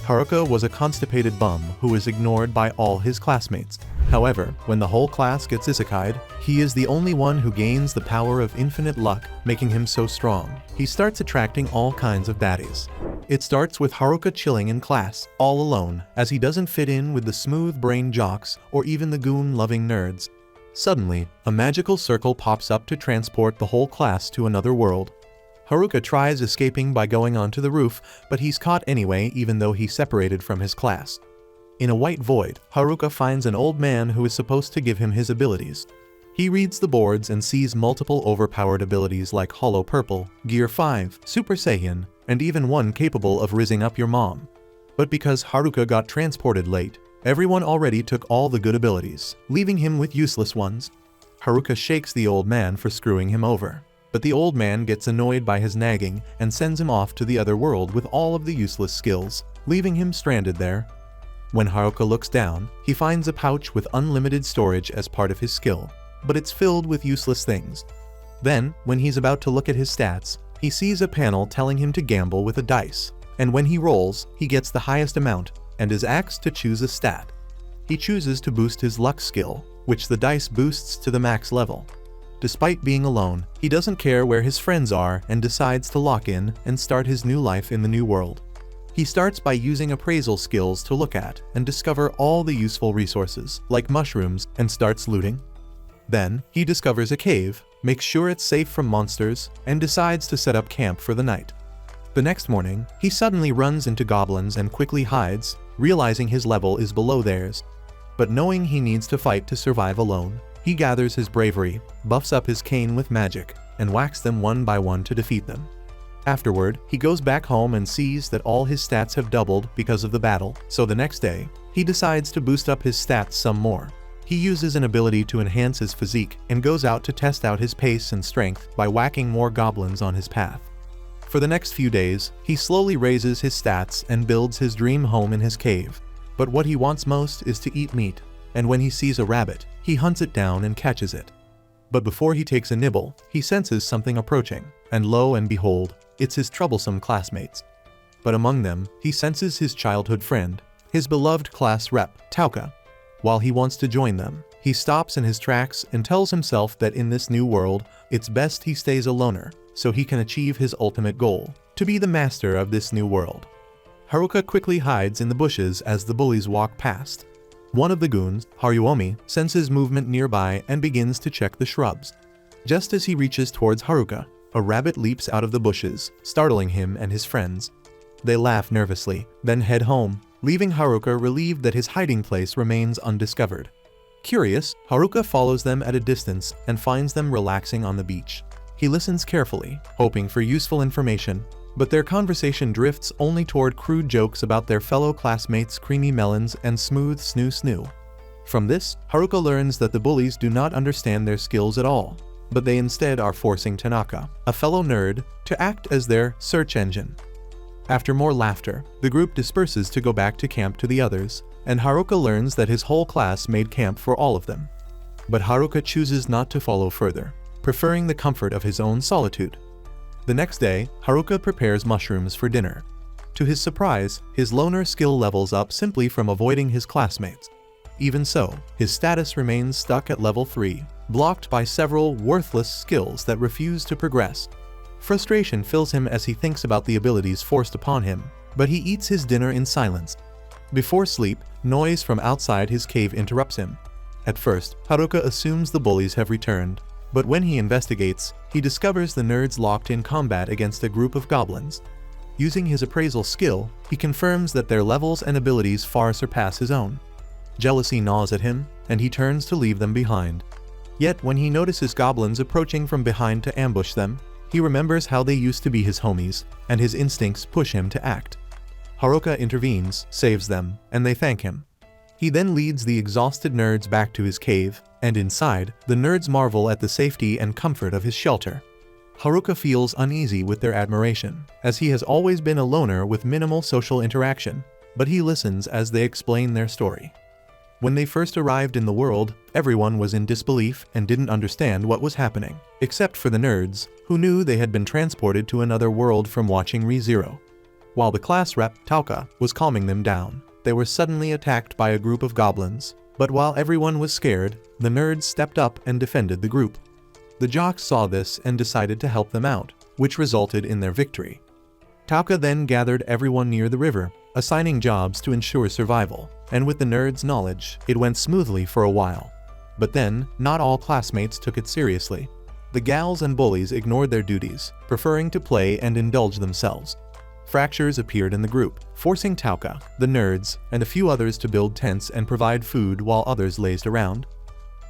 Haruka was a constipated bum who was ignored by all his classmates. However, when the whole class gets isekai'd, he is the only one who gains the power of infinite luck, making him so strong. He starts attracting all kinds of baddies. It starts with Haruka chilling in class, all alone, as he doesn't fit in with the smooth-brained jocks or even the goon-loving nerds. Suddenly, a magical circle pops up to transport the whole class to another world. Haruka tries escaping by going onto the roof, but he's caught anyway even though he separated from his class. In a white void, Haruka finds an old man who is supposed to give him his abilities. He reads the boards and sees multiple overpowered abilities like Hollow Purple, Gear 5, Super Saiyan, and even one capable of rizzing up your mom. But because Haruka got transported late, everyone already took all the good abilities, leaving him with useless ones. Haruka shakes the old man for screwing him over. But the old man gets annoyed by his nagging and sends him off to the other world with all of the useless skills, leaving him stranded there. When Haruka looks down, he finds a pouch with unlimited storage as part of his skill, but it's filled with useless things. Then, when he's about to look at his stats, he sees a panel telling him to gamble with a dice, and when he rolls, he gets the highest amount and is asked to choose a stat. He chooses to boost his luck skill, which the dice boosts to the max level. Despite being alone, he doesn't care where his friends are and decides to lock in and start his new life in the new world. He starts by using appraisal skills to look at and discover all the useful resources, like mushrooms, and starts looting. Then, he discovers a cave, makes sure it's safe from monsters, and decides to set up camp for the night. The next morning, he suddenly runs into goblins and quickly hides, realizing his level is below theirs. But knowing he needs to fight to survive alone, he gathers his bravery, buffs up his cane with magic, and whacks them one by one to defeat them. Afterward, he goes back home and sees that all his stats have doubled because of the battle, so the next day, he decides to boost up his stats some more. He uses an ability to enhance his physique and goes out to test out his pace and strength by whacking more goblins on his path. For the next few days, he slowly raises his stats and builds his dream home in his cave. But what he wants most is to eat meat, and when he sees a rabbit, he hunts it down and catches it. But before he takes a nibble, he senses something approaching, and lo and behold, it's his troublesome classmates. But among them, he senses his childhood friend, his beloved class rep, Tauka. While he wants to join them, he stops in his tracks and tells himself that in this new world, it's best he stays a loner, so he can achieve his ultimate goal, to be the master of this new world. Haruka quickly hides in the bushes as the bullies walk past. One of the goons, Haruomi, senses movement nearby and begins to check the shrubs. Just as he reaches towards Haruka, a rabbit leaps out of the bushes, startling him and his friends. They laugh nervously, then head home, leaving Haruka relieved that his hiding place remains undiscovered. Curious, Haruka follows them at a distance and finds them relaxing on the beach. He listens carefully, hoping for useful information, but their conversation drifts only toward crude jokes about their fellow classmates' creamy melons and smooth snoo-snoo. From this, Haruka learns that the bullies do not understand their skills at all, but they instead are forcing Tanaka, a fellow nerd, to act as their search engine. After more laughter, the group disperses to go back to camp to the others, and Haruka learns that his whole class made camp for all of them. But Haruka chooses not to follow further, preferring the comfort of his own solitude. The next day, Haruka prepares mushrooms for dinner. To his surprise, his loner skill levels up simply from avoiding his classmates. Even so, his status remains stuck at level 3, blocked by several worthless skills that refuse to progress. Frustration fills him as he thinks about the abilities forced upon him, but he eats his dinner in silence. Before sleep, noise from outside his cave interrupts him. At first, Haruka assumes the bullies have returned, but when he investigates, he discovers the nerds locked in combat against a group of goblins. Using his appraisal skill, he confirms that their levels and abilities far surpass his own. Jealousy gnaws at him, and he turns to leave them behind. Yet when he notices goblins approaching from behind to ambush them, he remembers how they used to be his homies, and his instincts push him to act. Haruka intervenes, saves them, and they thank him. He then leads the exhausted nerds back to his cave, and inside, the nerds marvel at the safety and comfort of his shelter. Haruka feels uneasy with their admiration, as he has always been a loner with minimal social interaction, but he listens as they explain their story. When they first arrived in the world, everyone was in disbelief and didn't understand what was happening, except for the nerds, who knew they had been transported to another world from watching ReZero. While the class rep, Tauka, was calming them down, they were suddenly attacked by a group of goblins. But while everyone was scared, the nerds stepped up and defended the group. The jocks saw this and decided to help them out, which resulted in their victory. Tauka then gathered everyone near the river, assigning jobs to ensure survival, and with the nerds' knowledge, it went smoothly for a while. But then, not all classmates took it seriously. The gals and bullies ignored their duties, preferring to play and indulge themselves. Fractures appeared in the group, forcing Tauka, the nerds, and a few others to build tents and provide food while others lazed around.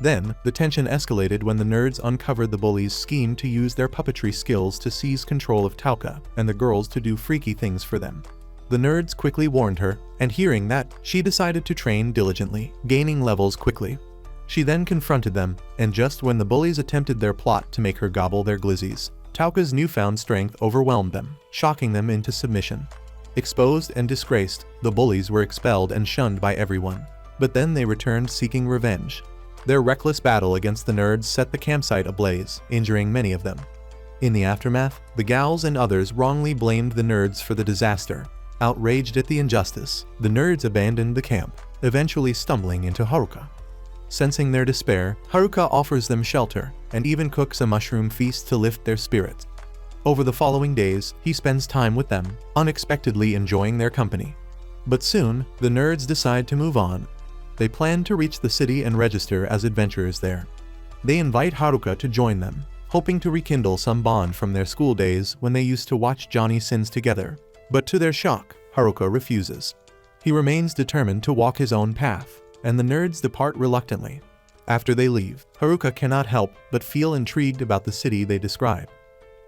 Then, the tension escalated when the nerds uncovered the bullies' scheme to use their puppetry skills to seize control of Tauka and the girls to do freaky things for them. The nerds quickly warned her, and hearing that, she decided to train diligently, gaining levels quickly. She then confronted them, and just when the bullies attempted their plot to make her gobble their glizzies, Tauka's newfound strength overwhelmed them, shocking them into submission. Exposed and disgraced, the bullies were expelled and shunned by everyone. But then they returned seeking revenge. Their reckless battle against the nerds set the campsite ablaze, injuring many of them. In the aftermath, the gals and others wrongly blamed the nerds for the disaster. Outraged at the injustice, the nerds abandoned the camp, eventually stumbling into Haruka. Sensing their despair, Haruka offers them shelter and even cooks a mushroom feast to lift their spirits. Over the following days, he spends time with them, unexpectedly enjoying their company. But soon, the nerds decide to move on. They plan to reach the city and register as adventurers there. They invite Haruka to join them, hoping to rekindle some bond from their school days when they used to watch Johnny Sins together. But to their shock, Haruka refuses. He remains determined to walk his own path, and the nerds depart reluctantly. After they leave, Haruka cannot help but feel intrigued about the city they describe.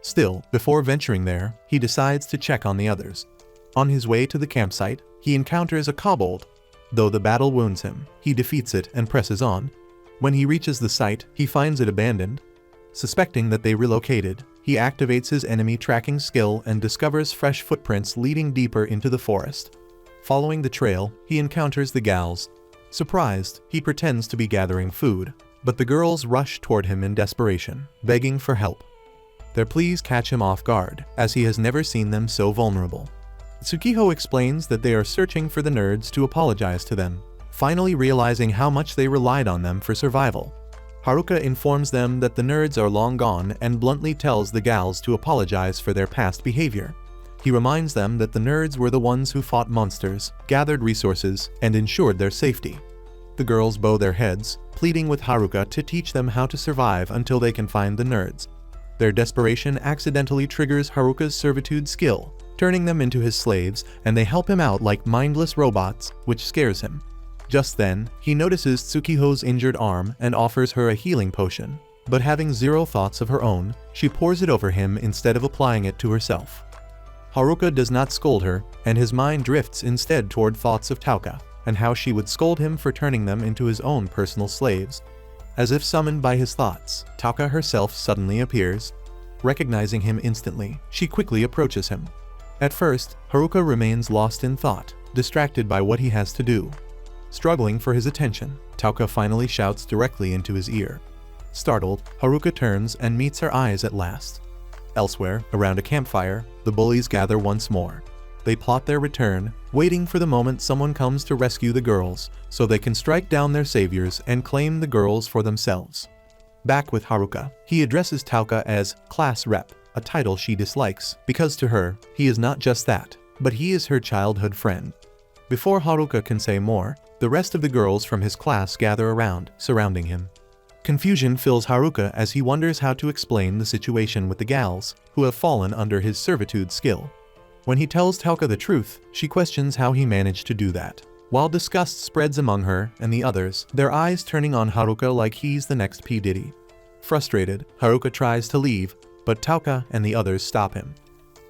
Still, before venturing there, he decides to check on the others. On his way to the campsite, he encounters a kobold. Though the battle wounds him, he defeats it and presses on. When he reaches the site, he finds it abandoned. Suspecting that they relocated, he activates his enemy tracking skill and discovers fresh footprints leading deeper into the forest. Following the trail, he encounters the gals. Surprised, he pretends to be gathering food, but the girls rush toward him in desperation, begging for help. Their pleas catch him off guard, as he has never seen them so vulnerable. Tsukiho explains that they are searching for the nerds to apologize to them, finally realizing how much they relied on them for survival. Haruka informs them that the nerds are long gone and bluntly tells the gals to apologize for their past behavior. He reminds them that the nerds were the ones who fought monsters, gathered resources, and ensured their safety. The girls bow their heads, pleading with Haruka to teach them how to survive until they can find the nerds. Their desperation accidentally triggers Haruka's servitude skill, turning them into his slaves, and they help him out like mindless robots, which scares him. Just then, he notices Tsukiho's injured arm and offers her a healing potion. But having zero thoughts of her own, she pours it over him instead of applying it to herself. Haruka does not scold her, and his mind drifts instead toward thoughts of Tauka, and how she would scold him for turning them into his own personal slaves. As if summoned by his thoughts, Tauka herself suddenly appears. Recognizing him instantly, she quickly approaches him. At first, Haruka remains lost in thought, distracted by what he has to do. Struggling for his attention, Tauka finally shouts directly into his ear. Startled, Haruka turns and meets her eyes at last. Elsewhere, around a campfire, the bullies gather once more. They plot their return, waiting for the moment someone comes to rescue the girls, so they can strike down their saviors and claim the girls for themselves. Back with Haruka, he addresses Tauka as class rep, a title she dislikes, because to her, he is not just that, but he is her childhood friend. Before Haruka can say more, the rest of the girls from his class gather around, surrounding him. Confusion fills Haruka as he wonders how to explain the situation with the gals, who have fallen under his servitude skill. When he tells Tauka the truth, she questions how he managed to do that. While disgust spreads among her and the others, their eyes turning on Haruka like he's the next P. Diddy. Frustrated, Haruka tries to leave, but Tauka and the others stop him.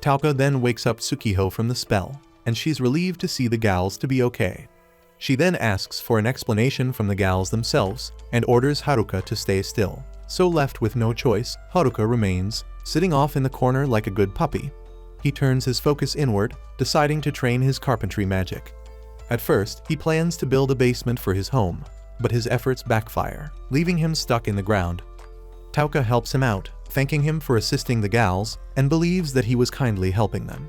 Tauka then wakes up Tsukiho from the spell, and she's relieved to see the gals to be okay. She then asks for an explanation from the gals themselves, and orders Haruka to stay still. So left with no choice, Haruka remains, sitting off in the corner like a good puppy. He turns his focus inward, deciding to train his carpentry magic. At first, he plans to build a basement for his home, but his efforts backfire, leaving him stuck in the ground. Tauka helps him out, thanking him for assisting the gals, and believes that he was kindly helping them.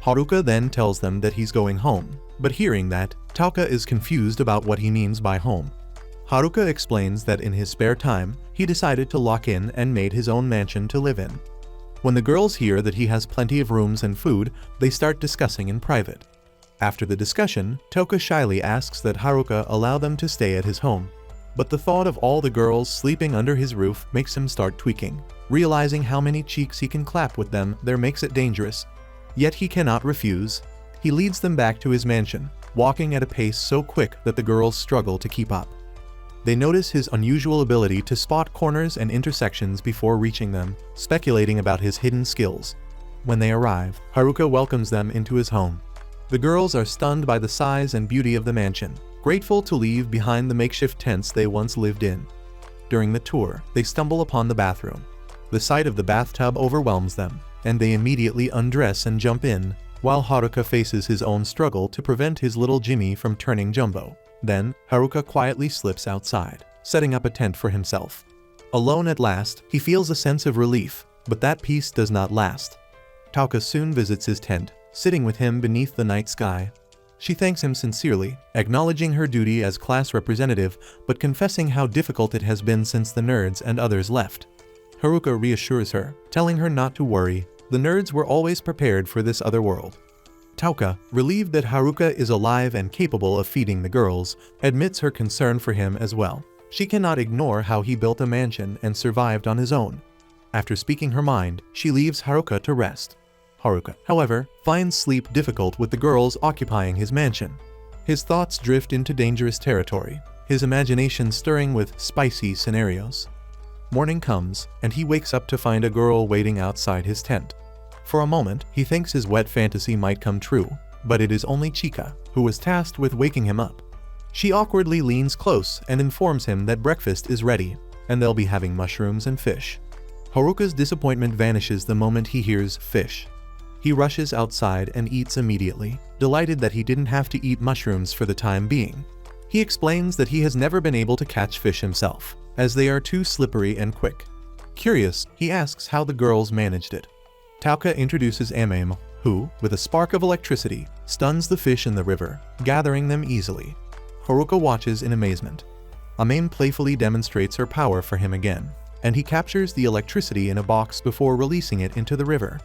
Haruka then tells them that he's going home, but hearing that, Tauka is confused about what he means by home. Haruka explains that in his spare time, he decided to lock in and made his own mansion to live in. When the girls hear that he has plenty of rooms and food, they start discussing in private. After the discussion, Tauka shyly asks that Haruka allow them to stay at his home. But the thought of all the girls sleeping under his roof makes him start tweaking. Realizing how many cheeks he can clap with them there makes it dangerous. Yet he cannot refuse. He leads them back to his mansion, walking at a pace so quick that the girls struggle to keep up. They notice his unusual ability to spot corners and intersections before reaching them, speculating about his hidden skills. When they arrive, Haruka welcomes them into his home. The girls are stunned by the size and beauty of the mansion, grateful to leave behind the makeshift tents they once lived in. During the tour, they stumble upon the bathroom. The sight of the bathtub overwhelms them, and they immediately undress and jump in, while Haruka faces his own struggle to prevent his little Jimmy from turning jumbo. Then, Haruka quietly slips outside, setting up a tent for himself. Alone at last, he feels a sense of relief, but that peace does not last. Tauka soon visits his tent, sitting with him beneath the night sky. She thanks him sincerely, acknowledging her duty as class representative, but confessing how difficult it has been since the nerds and others left. Haruka reassures her, telling her not to worry, the nerds were always prepared for this other world. Tauka, relieved that Haruka is alive and capable of feeding the girls, admits her concern for him as well. She cannot ignore how he built a mansion and survived on his own. After speaking her mind, she leaves Haruka to rest. Haruka, however, finds sleep difficult with the girls occupying his mansion. His thoughts drift into dangerous territory, his imagination stirring with spicy scenarios. Morning comes, and he wakes up to find a girl waiting outside his tent. For a moment, he thinks his wet fantasy might come true, but it is only Chika, who was tasked with waking him up. She awkwardly leans close and informs him that breakfast is ready, and they'll be having mushrooms and fish. Haruka's disappointment vanishes the moment he hears fish. He rushes outside and eats immediately, delighted that he didn't have to eat mushrooms for the time being. He explains that he has never been able to catch fish himself, as they are too slippery and quick. Curious, he asks how the girls managed it. Tauka introduces Amame, who, with a spark of electricity, stuns the fish in the river, gathering them easily. Haruka watches in amazement. Amame playfully demonstrates her power for him again, and he captures the electricity in a box before releasing it into the river.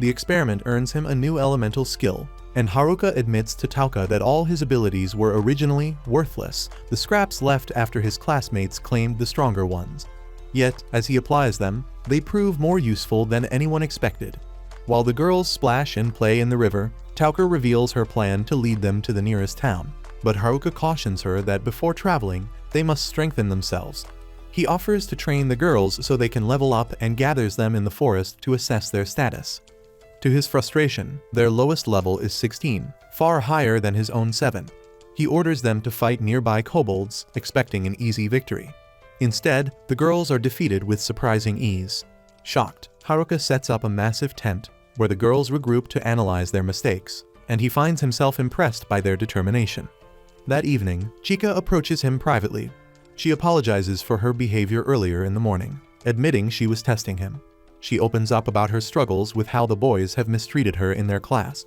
The experiment earns him a new elemental skill, and Haruka admits to Tauka that all his abilities were originally worthless, the scraps left after his classmates claimed the stronger ones. Yet, as he applies them, they prove more useful than anyone expected. While the girls splash and play in the river, Tauka reveals her plan to lead them to the nearest town, but Haruka cautions her that before traveling, they must strengthen themselves. He offers to train the girls so they can level up and gathers them in the forest to assess their status. To his frustration, their lowest level is 16, far higher than his own 7. He orders them to fight nearby kobolds, expecting an easy victory. Instead, the girls are defeated with surprising ease. Shocked, Haruka sets up a massive tent, where the girls regroup to analyze their mistakes, and he finds himself impressed by their determination. That evening, Chika approaches him privately. She apologizes for her behavior earlier in the morning, admitting she was testing him. She opens up about her struggles with how the boys have mistreated her in their class.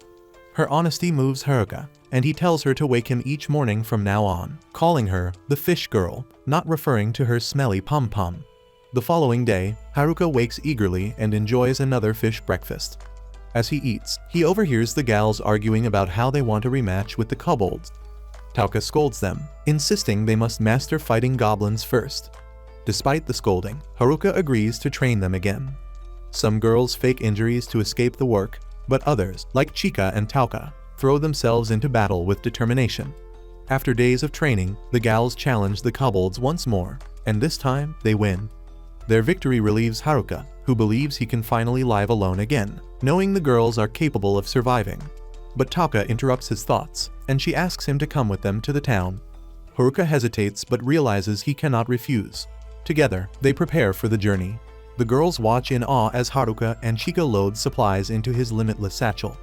Her honesty moves Haruka, and he tells her to wake him each morning from now on, calling her the fish girl, not referring to her smelly pom-pom. The following day, Haruka wakes eagerly and enjoys another fish breakfast. As he eats, he overhears the gals arguing about how they want a rematch with the kobolds. Tauka scolds them, insisting they must master fighting goblins first. Despite the scolding, Haruka agrees to train them again. Some girls fake injuries to escape the work, but others, like Chika and Tauka, throw themselves into battle with determination. After days of training, the gals challenge the kobolds once more, and this time they win. Their victory relieves Haruka, who believes he can finally live alone again, knowing the girls are capable of surviving. But Tauka interrupts his thoughts, and she asks him to come with them to the town. Haruka hesitates but realizes he cannot refuse. Together, they prepare for the journey. The girls watch in awe as Haruka and Chika load supplies into his limitless satchel.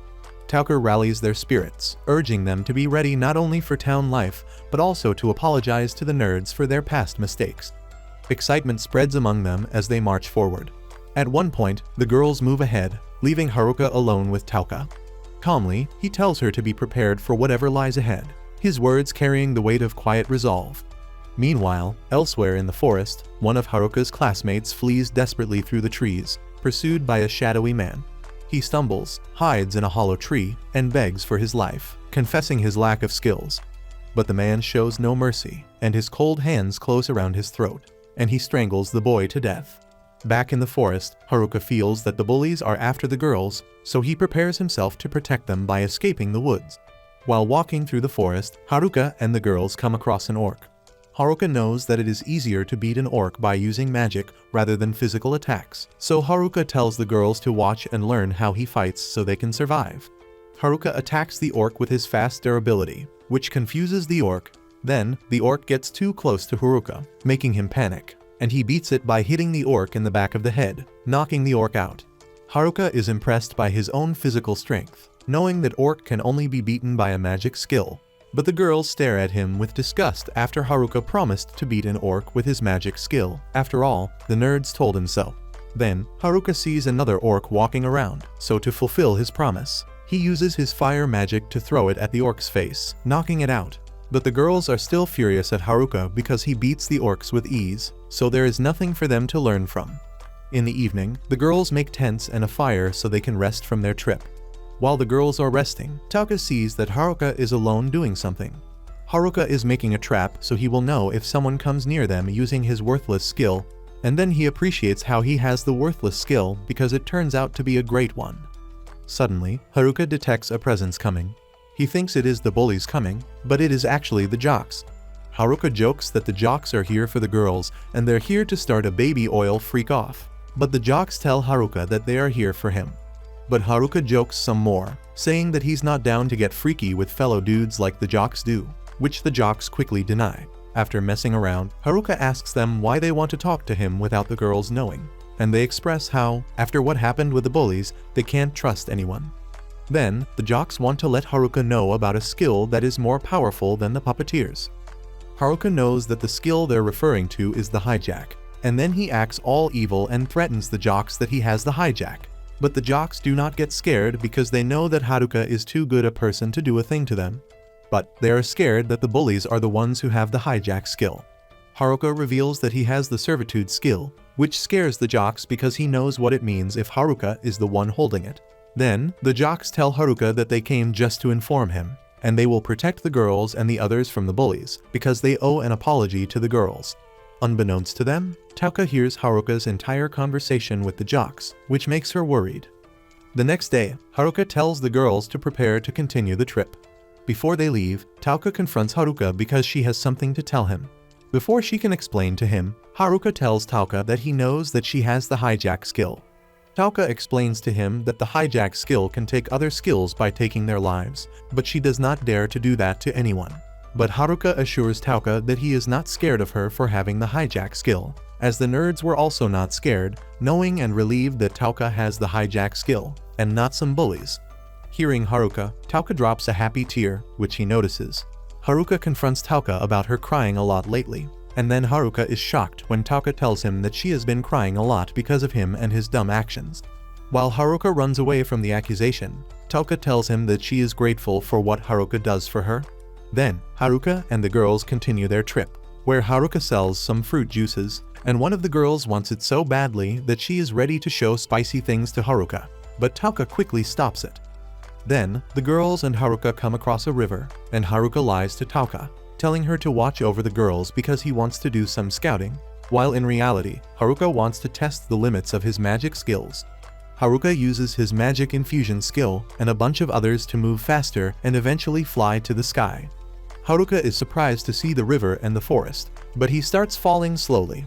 Tauka rallies their spirits, urging them to be ready not only for town life, but also to apologize to the nerds for their past mistakes. Excitement spreads among them as they march forward. At one point, the girls move ahead, leaving Haruka alone with Tauka. Calmly, he tells her to be prepared for whatever lies ahead, his words carrying the weight of quiet resolve. Meanwhile, elsewhere in the forest, one of Haruka's classmates flees desperately through the trees, pursued by a shadowy man. He stumbles, hides in a hollow tree, and begs for his life, confessing his lack of skills. But the man shows no mercy, and his cold hands close around his throat, and he strangles the boy to death. Back in the forest, Haruka feels that the bullies are after the girls, so he prepares himself to protect them by escaping the woods. While walking through the forest, Haruka and the girls come across an orc. Haruka knows that it is easier to beat an orc by using magic rather than physical attacks, so Haruka tells the girls to watch and learn how he fights so they can survive. Haruka attacks the orc with his fast durability, which confuses the orc. Then, the orc gets too close to Haruka, making him panic, and he beats it by hitting the orc in the back of the head, knocking the orc out. Haruka is impressed by his own physical strength, knowing that orc can only be beaten by a magic skill. But the girls stare at him with disgust after Haruka promised to beat an orc with his magic skill. After all, the nerds told him so. Then, Haruka sees another orc walking around, so to fulfill his promise, he uses his fire magic to throw it at the orc's face, knocking it out. But the girls are still furious at Haruka because he beats the orcs with ease, so there is nothing for them to learn from. In the evening, the girls make tents and a fire so they can rest from their trip. While the girls are resting, Tauka sees that Haruka is alone doing something. Haruka is making a trap so he will know if someone comes near them using his worthless skill, and then he appreciates how he has the worthless skill because it turns out to be a great one. Suddenly, Haruka detects a presence coming. He thinks it is the bullies coming, but it is actually the jocks. Haruka jokes that the jocks are here for the girls and they're here to start a baby oil freak-off. But the jocks tell Haruka that they are here for him. But Haruka jokes some more, saying that he's not down to get freaky with fellow dudes like the jocks do, which the jocks quickly deny. After messing around, Haruka asks them why they want to talk to him without the girls knowing, and they express how, after what happened with the bullies, they can't trust anyone. Then, the jocks want to let Haruka know about a skill that is more powerful than the puppeteers. Haruka knows that the skill they're referring to is the hijack, and then he acts all evil and threatens the jocks that he has the hijack. But the jocks do not get scared because they know that Haruka is too good a person to do a thing to them. But they are scared that the bullies are the ones who have the hijack skill. Haruka reveals that he has the servitude skill, which scares the jocks because he knows what it means if Haruka is the one holding it. Then, the jocks tell Haruka that they came just to inform him, and they will protect the girls and the others from the bullies because they owe an apology to the girls. Unbeknownst to them, Tauka hears Haruka's entire conversation with the jocks, which makes her worried. The next day, Haruka tells the girls to prepare to continue the trip. Before they leave, Tauka confronts Haruka because she has something to tell him. Before she can explain to him, Haruka tells Tauka that he knows that she has the hijack skill. Tauka explains to him that the hijack skill can take other skills by taking their lives, but she does not dare to do that to anyone. But Haruka assures Tauka that he is not scared of her for having the hijack skill, as the nerds were also not scared, knowing and relieved that Tauka has the hijack skill, and not some bullies. Hearing Haruka, Tauka drops a happy tear, which he notices. Haruka confronts Tauka about her crying a lot lately, and then Haruka is shocked when Tauka tells him that she has been crying a lot because of him and his dumb actions. While Haruka runs away from the accusation, Tauka tells him that she is grateful for what Haruka does for her. Then, Haruka and the girls continue their trip, where Haruka sells some fruit juices, and one of the girls wants it so badly that she is ready to show spicy things to Haruka, but Tauka quickly stops it. Then, the girls and Haruka come across a river, and Haruka lies to Tauka, telling her to watch over the girls because he wants to do some scouting, while in reality, Haruka wants to test the limits of his magic skills. Haruka uses his magic infusion skill and a bunch of others to move faster and eventually fly to the sky. Haruka is surprised to see the river and the forest, but he starts falling slowly.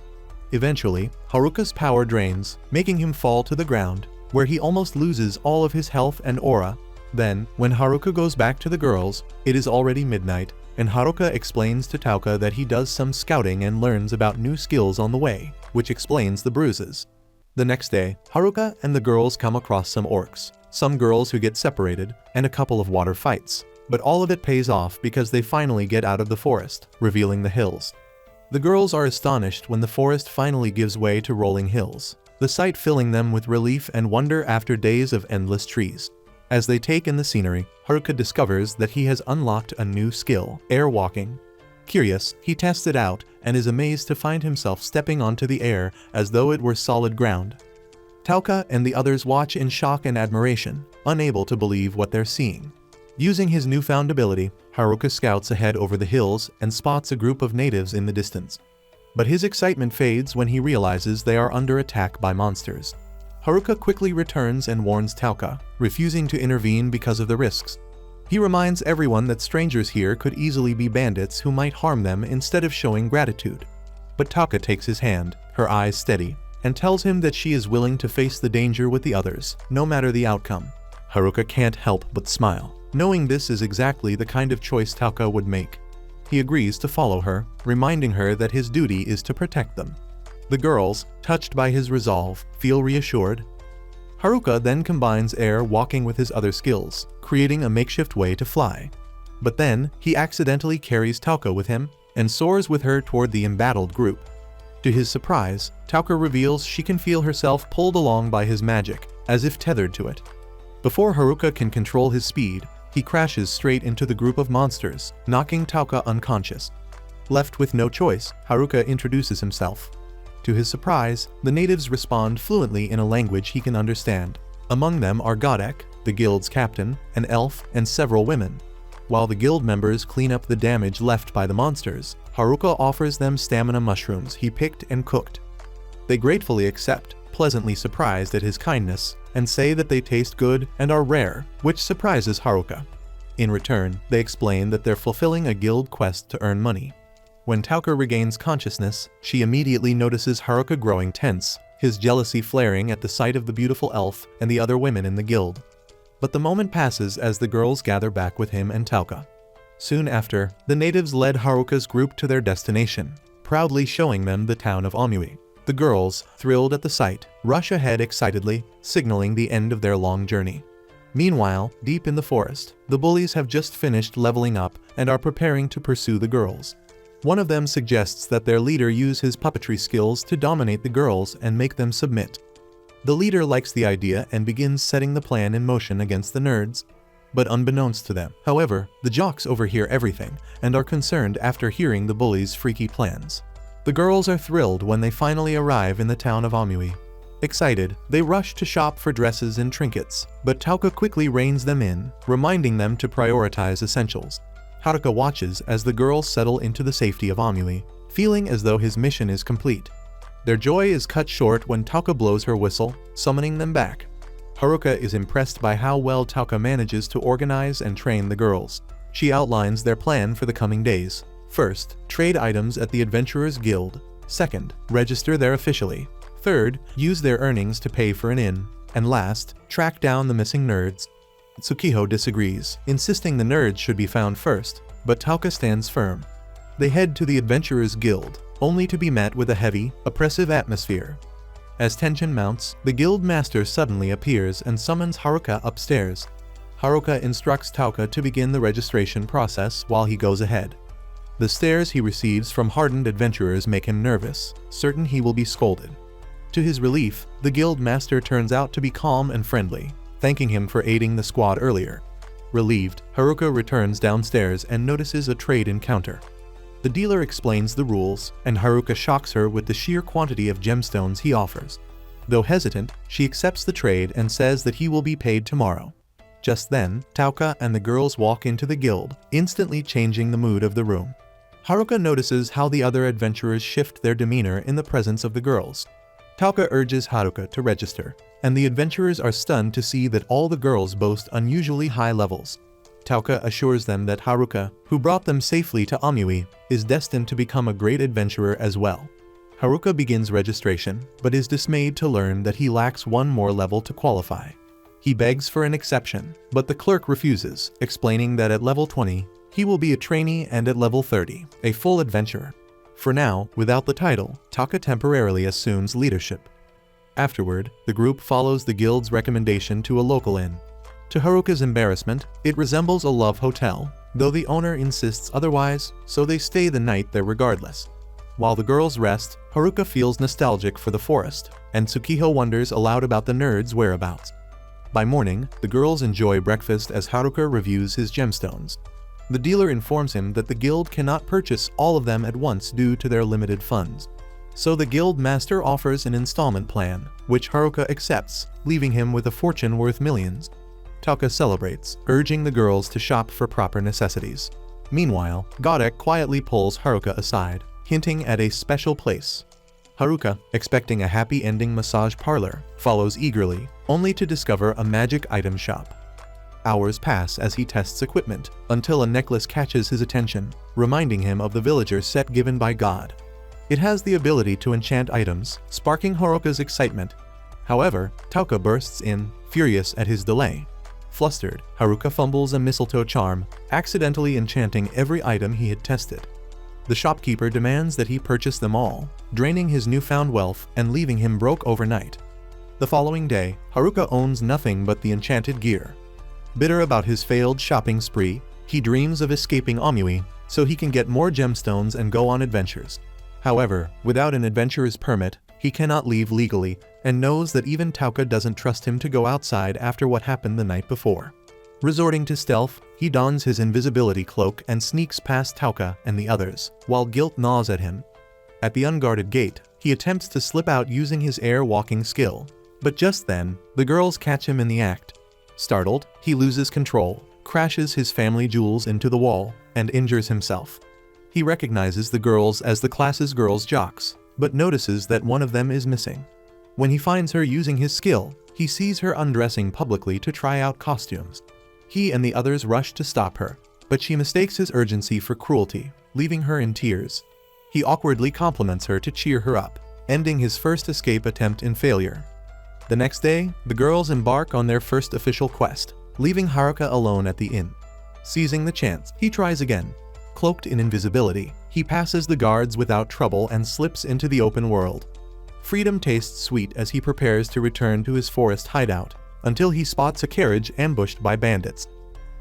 Eventually, Haruka's power drains, making him fall to the ground, where he almost loses all of his health and aura. Then, when Haruka goes back to the girls, it is already midnight, and Haruka explains to Tauka that he does some scouting and learns about new skills on the way, which explains the bruises. The next day, Haruka and the girls come across some orcs, some girls who get separated, and a couple of water fights. But all of it pays off because they finally get out of the forest, revealing the hills. The girls are astonished when the forest finally gives way to rolling hills, the sight filling them with relief and wonder after days of endless trees. As they take in the scenery, Haruka discovers that he has unlocked a new skill, air walking. Curious, he tests it out and is amazed to find himself stepping onto the air as though it were solid ground. Tauka and the others watch in shock and admiration, unable to believe what they're seeing. Using his newfound ability, Haruka scouts ahead over the hills and spots a group of natives in the distance. But his excitement fades when he realizes they are under attack by monsters. Haruka quickly returns and warns Tauka, refusing to intervene because of the risks. He reminds everyone that strangers here could easily be bandits who might harm them instead of showing gratitude. But Tauka takes his hand, her eyes steady, and tells him that she is willing to face the danger with the others, no matter the outcome. Haruka can't help but smile, knowing this is exactly the kind of choice Tauka would make. He agrees to follow her, reminding her that his duty is to protect them. The girls, touched by his resolve, feel reassured. Haruka then combines air walking with his other skills, creating a makeshift way to fly. But then, he accidentally carries Tauka with him, and soars with her toward the embattled group. To his surprise, Tauka reveals she can feel herself pulled along by his magic, as if tethered to it. Before Haruka can control his speed, he crashes straight into the group of monsters, knocking Tauka unconscious. Left with no choice, Haruka introduces himself. To his surprise, the natives respond fluently in a language he can understand. Among them are Godek, the guild's captain, an elf, and several women. While the guild members clean up the damage left by the monsters, Haruka offers them stamina mushrooms he picked and cooked. They gratefully accept, pleasantly surprised at his kindness, and say that they taste good and are rare, which surprises Haruka. In return, they explain that they're fulfilling a guild quest to earn money. When Tauka regains consciousness, she immediately notices Haruka growing tense, his jealousy flaring at the sight of the beautiful elf and the other women in the guild. But the moment passes as the girls gather back with him and Tauka. Soon after, the natives led Haruka's group to their destination, proudly showing them the town of Omui. The girls, thrilled at the sight, rush ahead excitedly, signaling the end of their long journey. Meanwhile, deep in the forest, the bullies have just finished leveling up and are preparing to pursue the girls. One of them suggests that their leader use his puppetry skills to dominate the girls and make them submit. The leader likes the idea and begins setting the plan in motion against the nerds. But unbeknownst to them, however, the jocks overhear everything and are concerned after hearing the bullies' freaky plans. The girls are thrilled when they finally arrive in the town of Omui. Excited, they rush to shop for dresses and trinkets, but Tauka quickly reins them in, reminding them to prioritize essentials. Haruka watches as the girls settle into the safety of Omui, feeling as though his mission is complete. Their joy is cut short when Tauka blows her whistle, summoning them back. Haruka is impressed by how well Tauka manages to organize and train the girls. She outlines their plan for the coming days. First, trade items at the Adventurers Guild. Second, register there officially. Third, use their earnings to pay for an inn. And last, track down the missing nerds. Tsukiho disagrees, insisting the nerds should be found first, but Tauka stands firm. They head to the Adventurers Guild, only to be met with a heavy, oppressive atmosphere. As tension mounts, the guild master suddenly appears and summons Haruka upstairs. Haruka instructs Tauka to begin the registration process while he goes ahead. The stares he receives from hardened adventurers make him nervous, certain he will be scolded. To his relief, the guild master turns out to be calm and friendly, thanking him for aiding the squad earlier. Relieved, Haruka returns downstairs and notices a trade encounter. The dealer explains the rules, and Haruka shocks her with the sheer quantity of gemstones he offers. Though hesitant, she accepts the trade and says that he will be paid tomorrow. Just then, Tauka and the girls walk into the guild, instantly changing the mood of the room. Haruka notices how the other adventurers shift their demeanor in the presence of the girls. Tauka urges Haruka to register, and the adventurers are stunned to see that all the girls boast unusually high levels. Tauka assures them that Haruka, who brought them safely to Omui, is destined to become a great adventurer as well. Haruka begins registration, but is dismayed to learn that he lacks one more level to qualify. He begs for an exception, but the clerk refuses, explaining that at level 20, he will be a trainee and at level 30, a full adventurer. For now, without the title, Tauka temporarily assumes leadership. Afterward, the group follows the guild's recommendation to a local inn. To Haruka's embarrassment, it resembles a love hotel, though the owner insists otherwise, so they stay the night there regardless. While the girls rest, Haruka feels nostalgic for the forest, and Tsukiho wonders aloud about the nerds' whereabouts. By morning, the girls enjoy breakfast as Haruka reviews his gemstones. The dealer informs him that the guild cannot purchase all of them at once due to their limited funds. So the guild master offers an installment plan, which Haruka accepts, leaving him with a fortune worth millions. Tauka celebrates, urging the girls to shop for proper necessities. Meanwhile, Godek quietly pulls Haruka aside, hinting at a special place. Haruka, expecting a happy ending massage parlor, follows eagerly, only to discover a magic item shop. Hours pass as he tests equipment, until a necklace catches his attention, reminding him of the villager set given by God. It has the ability to enchant items, sparking Haruka's excitement. However, Tauka bursts in, furious at his delay. Flustered, Haruka fumbles a mistletoe charm, accidentally enchanting every item he had tested. The shopkeeper demands that he purchase them all, draining his newfound wealth and leaving him broke overnight. The following day, Haruka owns nothing but the enchanted gear. Bitter about his failed shopping spree, he dreams of escaping Omui so he can get more gemstones and go on adventures. However, without an adventurer's permit, he cannot leave legally and knows that even Tauka doesn't trust him to go outside after what happened the night before. Resorting to stealth, he dons his invisibility cloak and sneaks past Tauka and the others, while guilt gnaws at him. At the unguarded gate, he attempts to slip out using his air-walking skill. But just then, the girls catch him in the act. Startled, he loses control, crashes his family jewels into the wall, and injures himself. He recognizes the girls as the class's girls' jocks, but notices that one of them is missing. When he finds her using his skill, he sees her undressing publicly to try out costumes. He and the others rush to stop her, but she mistakes his urgency for cruelty, leaving her in tears. He awkwardly compliments her to cheer her up, ending his first escape attempt in failure. The next day, the girls embark on their first official quest, leaving Haruka alone at the inn. Seizing the chance, he tries again. Cloaked in invisibility, he passes the guards without trouble and slips into the open world. Freedom tastes sweet as he prepares to return to his forest hideout, until he spots a carriage ambushed by bandits.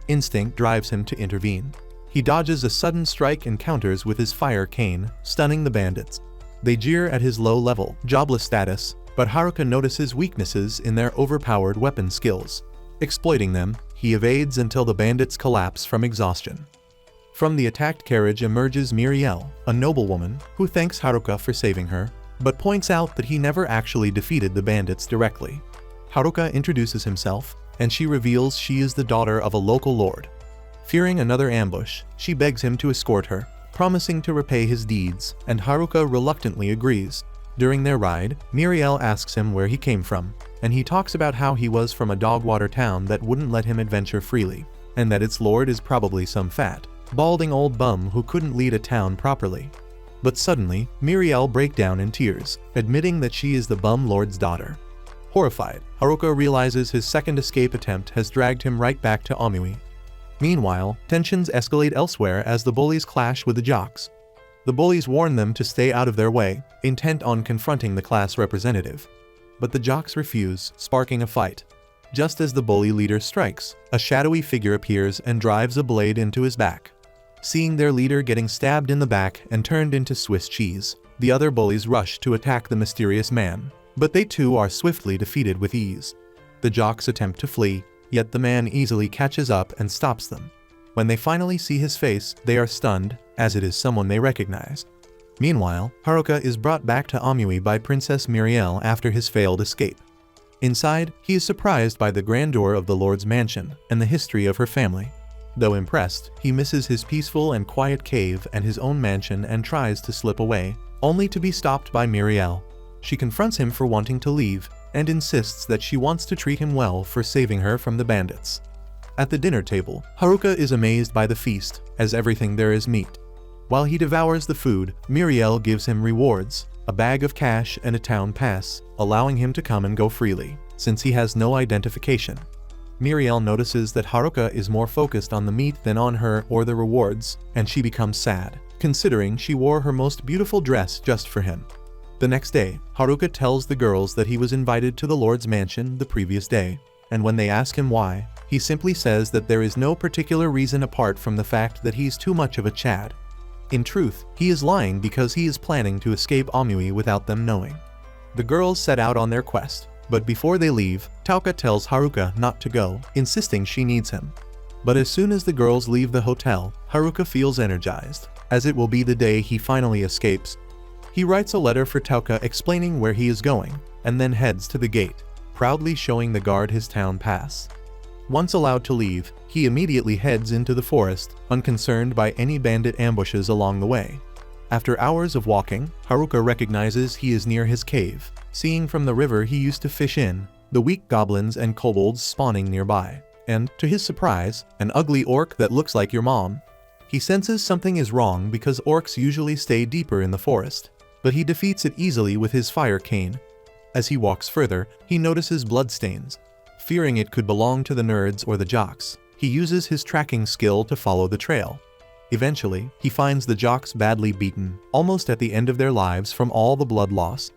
Instinct drives him to intervene. He dodges a sudden strike and counters with his fire cane, stunning the bandits. They jeer at his low-level, jobless status, but Haruka notices weaknesses in their overpowered weapon skills. Exploiting them, he evades until the bandits collapse from exhaustion. From the attacked carriage emerges Miriel, a noblewoman, who thanks Haruka for saving her, but points out that he never actually defeated the bandits directly. Haruka introduces himself, and she reveals she is the daughter of a local lord. Fearing another ambush, she begs him to escort her, promising to repay his deeds, and Haruka reluctantly agrees. During their ride, Miriel asks him where he came from, and he talks about how he was from a dogwater town that wouldn't let him adventure freely, and that its lord is probably some fat, balding old bum who couldn't lead a town properly. But suddenly, Miriel breaks down in tears, admitting that she is the bum lord's daughter. Horrified, Haruka realizes his second escape attempt has dragged him right back to Omui. Meanwhile, tensions escalate elsewhere as the bullies clash with the jocks. The bullies warn them to stay out of their way, intent on confronting the class representative. But the jocks refuse, sparking a fight. Just as the bully leader strikes, a shadowy figure appears and drives a blade into his back. Seeing their leader getting stabbed in the back and turned into Swiss cheese, the other bullies rush to attack the mysterious man, but they too are swiftly defeated with ease. The jocks attempt to flee, yet the man easily catches up and stops them. When they finally see his face, they are stunned, as it is someone they recognize. Meanwhile, Haruka is brought back to Omui by Princess Miriel after his failed escape. Inside, he is surprised by the grandeur of the Lord's mansion and the history of her family. Though impressed, he misses his peaceful and quiet cave and his own mansion and tries to slip away, only to be stopped by Miriel. She confronts him for wanting to leave, and insists that she wants to treat him well for saving her from the bandits. At the dinner table, Haruka is amazed by the feast, as everything there is meat. While he devours the food, Miriel gives him rewards, a bag of cash and a town pass, allowing him to come and go freely, since he has no identification. Miriel notices that Haruka is more focused on the meat than on her or the rewards, and she becomes sad, considering she wore her most beautiful dress just for him. The next day, Haruka tells the girls that he was invited to the Lord's mansion the previous day, and when they ask him why, he simply says that there is no particular reason apart from the fact that he's too much of a Chad. In truth, he is lying because he is planning to escape Omui without them knowing. The girls set out on their quest, But before they leave, Tauka tells Haruka not to go, insisting she needs him. But as soon as the girls leave the hotel, Haruka feels energized, as it will be the day he finally escapes. He writes a letter for Tauka explaining where he is going, and then heads to the gate, proudly showing the guard his town pass. Once allowed to leave, he immediately heads into the forest, unconcerned by any bandit ambushes along the way. After hours of walking, Haruka recognizes he is near his cave, seeing from the river he used to fish in, the weak goblins and kobolds spawning nearby, and, to his surprise, an ugly orc that looks like your mom. He senses something is wrong because orcs usually stay deeper in the forest, but he defeats it easily with his fire cane. As he walks further, he notices bloodstains. Fearing it could belong to the nerds or the jocks, he uses his tracking skill to follow the trail. Eventually, he finds the jocks badly beaten, almost at the end of their lives from all the blood loss.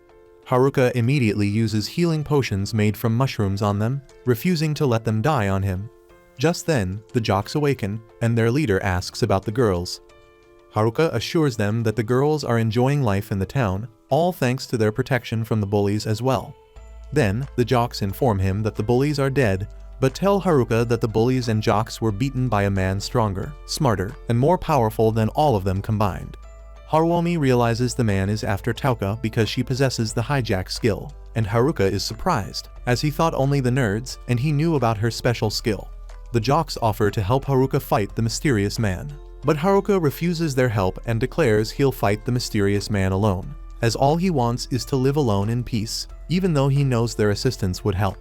Haruka immediately uses healing potions made from mushrooms on them, refusing to let them die on him. Just then, the jocks awaken, and their leader asks about the girls. Haruka assures them that the girls are enjoying life in the town, all thanks to their protection from the bullies as well. Then, the jocks inform him that the bullies are dead, but tell Haruka that the bullies and jocks were beaten by a man stronger, smarter, and more powerful than all of them combined. Haruomi realizes the man is after Tauka because she possesses the hijack skill, and Haruka is surprised, as he thought only the nerds and he knew about her special skill. The jocks offer to help Haruka fight the mysterious man, but Haruka refuses their help and declares he'll fight the mysterious man alone, as all he wants is to live alone in peace, even though he knows their assistance would help.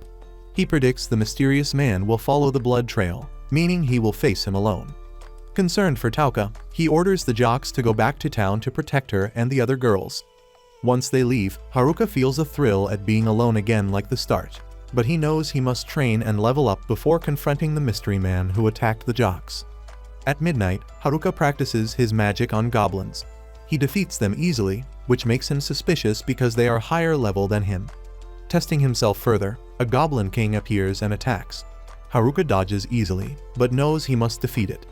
He predicts the mysterious man will follow the blood trail, meaning he will face him alone. Concerned for Tauka, he orders the jocks to go back to town to protect her and the other girls. Once they leave, Haruka feels a thrill at being alone again like the start, but he knows he must train and level up before confronting the mystery man who attacked the jocks. At midnight, Haruka practices his magic on goblins. He defeats them easily, which makes him suspicious because they are higher level than him. Testing himself further, a goblin king appears and attacks. Haruka dodges easily, but knows he must defeat it.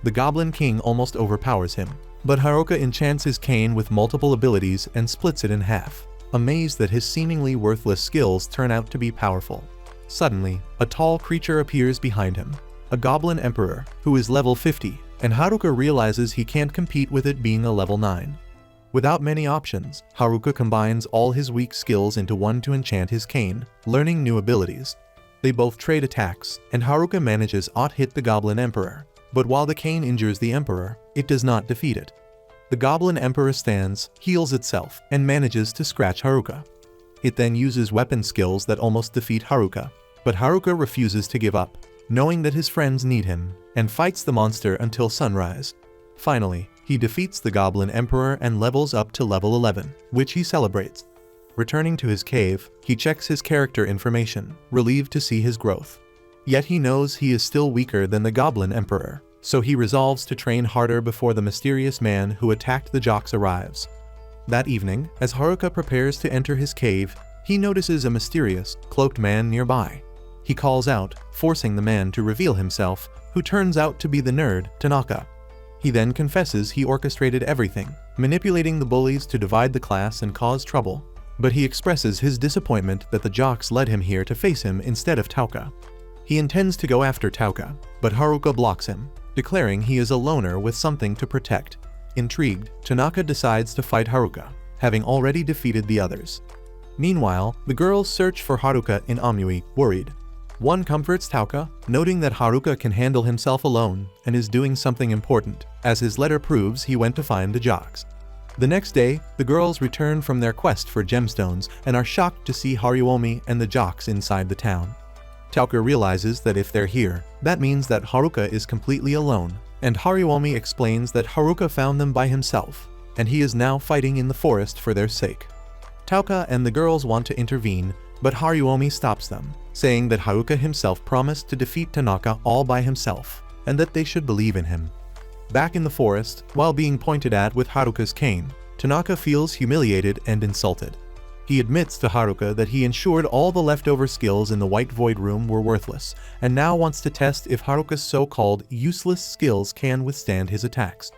The goblin king almost overpowers him, but Haruka enchants his cane with multiple abilities and splits it in half, amazed that his seemingly worthless skills turn out to be powerful. Suddenly, a tall creature appears behind him, a goblin emperor, who is level 50, and Haruka realizes he can't compete with it being a level 9. Without many options, Haruka combines all his weak skills into one to enchant his cane, learning new abilities. They both trade attacks, and Haruka manages to hit the Goblin Emperor, but while the cane injures the Emperor, it does not defeat it. The Goblin Emperor stands, heals itself, and manages to scratch Haruka. It then uses weapon skills that almost defeat Haruka, but Haruka refuses to give up, knowing that his friends need him, and fights the monster until sunrise. Finally, he defeats the Goblin Emperor and levels up to level 11, which he celebrates. Returning to his cave, he checks his character information, relieved to see his growth. Yet he knows he is still weaker than the Goblin Emperor, so he resolves to train harder before the mysterious man who attacked the jocks arrives. That evening, as Haruka prepares to enter his cave, he notices a mysterious, cloaked man nearby. He calls out, forcing the man to reveal himself, who turns out to be the nerd, Tanaka. He then confesses he orchestrated everything, manipulating the bullies to divide the class and cause trouble, but he expresses his disappointment that the jocks led him here to face him instead of Tauka. He intends to go after Tauka, but Haruka blocks him, declaring he is a loner with something to protect. Intrigued, Tanaka decides to fight Haruka, having already defeated the others. Meanwhile, the girls search for Haruka in Amui, worried. One comforts Tauka, noting that Haruka can handle himself alone and is doing something important, as his letter proves he went to find the jocks. The next day, the girls return from their quest for gemstones and are shocked to see Haruomi and the jocks inside the town. Tauka realizes that if they're here, that means that Haruka is completely alone, and Haruomi explains that Haruka found them by himself, and he is now fighting in the forest for their sake. Tauka and the girls want to intervene, but Haruomi stops them, saying that Haruka himself promised to defeat Tanaka all by himself, and that they should believe in him. Back in the forest, while being pointed at with Haruka's cane, Tanaka feels humiliated and insulted. He admits to Haruka that he ensured all the leftover skills in the White Void Room were worthless, and now wants to test if Haruka's so-called useless skills can withstand his attacks.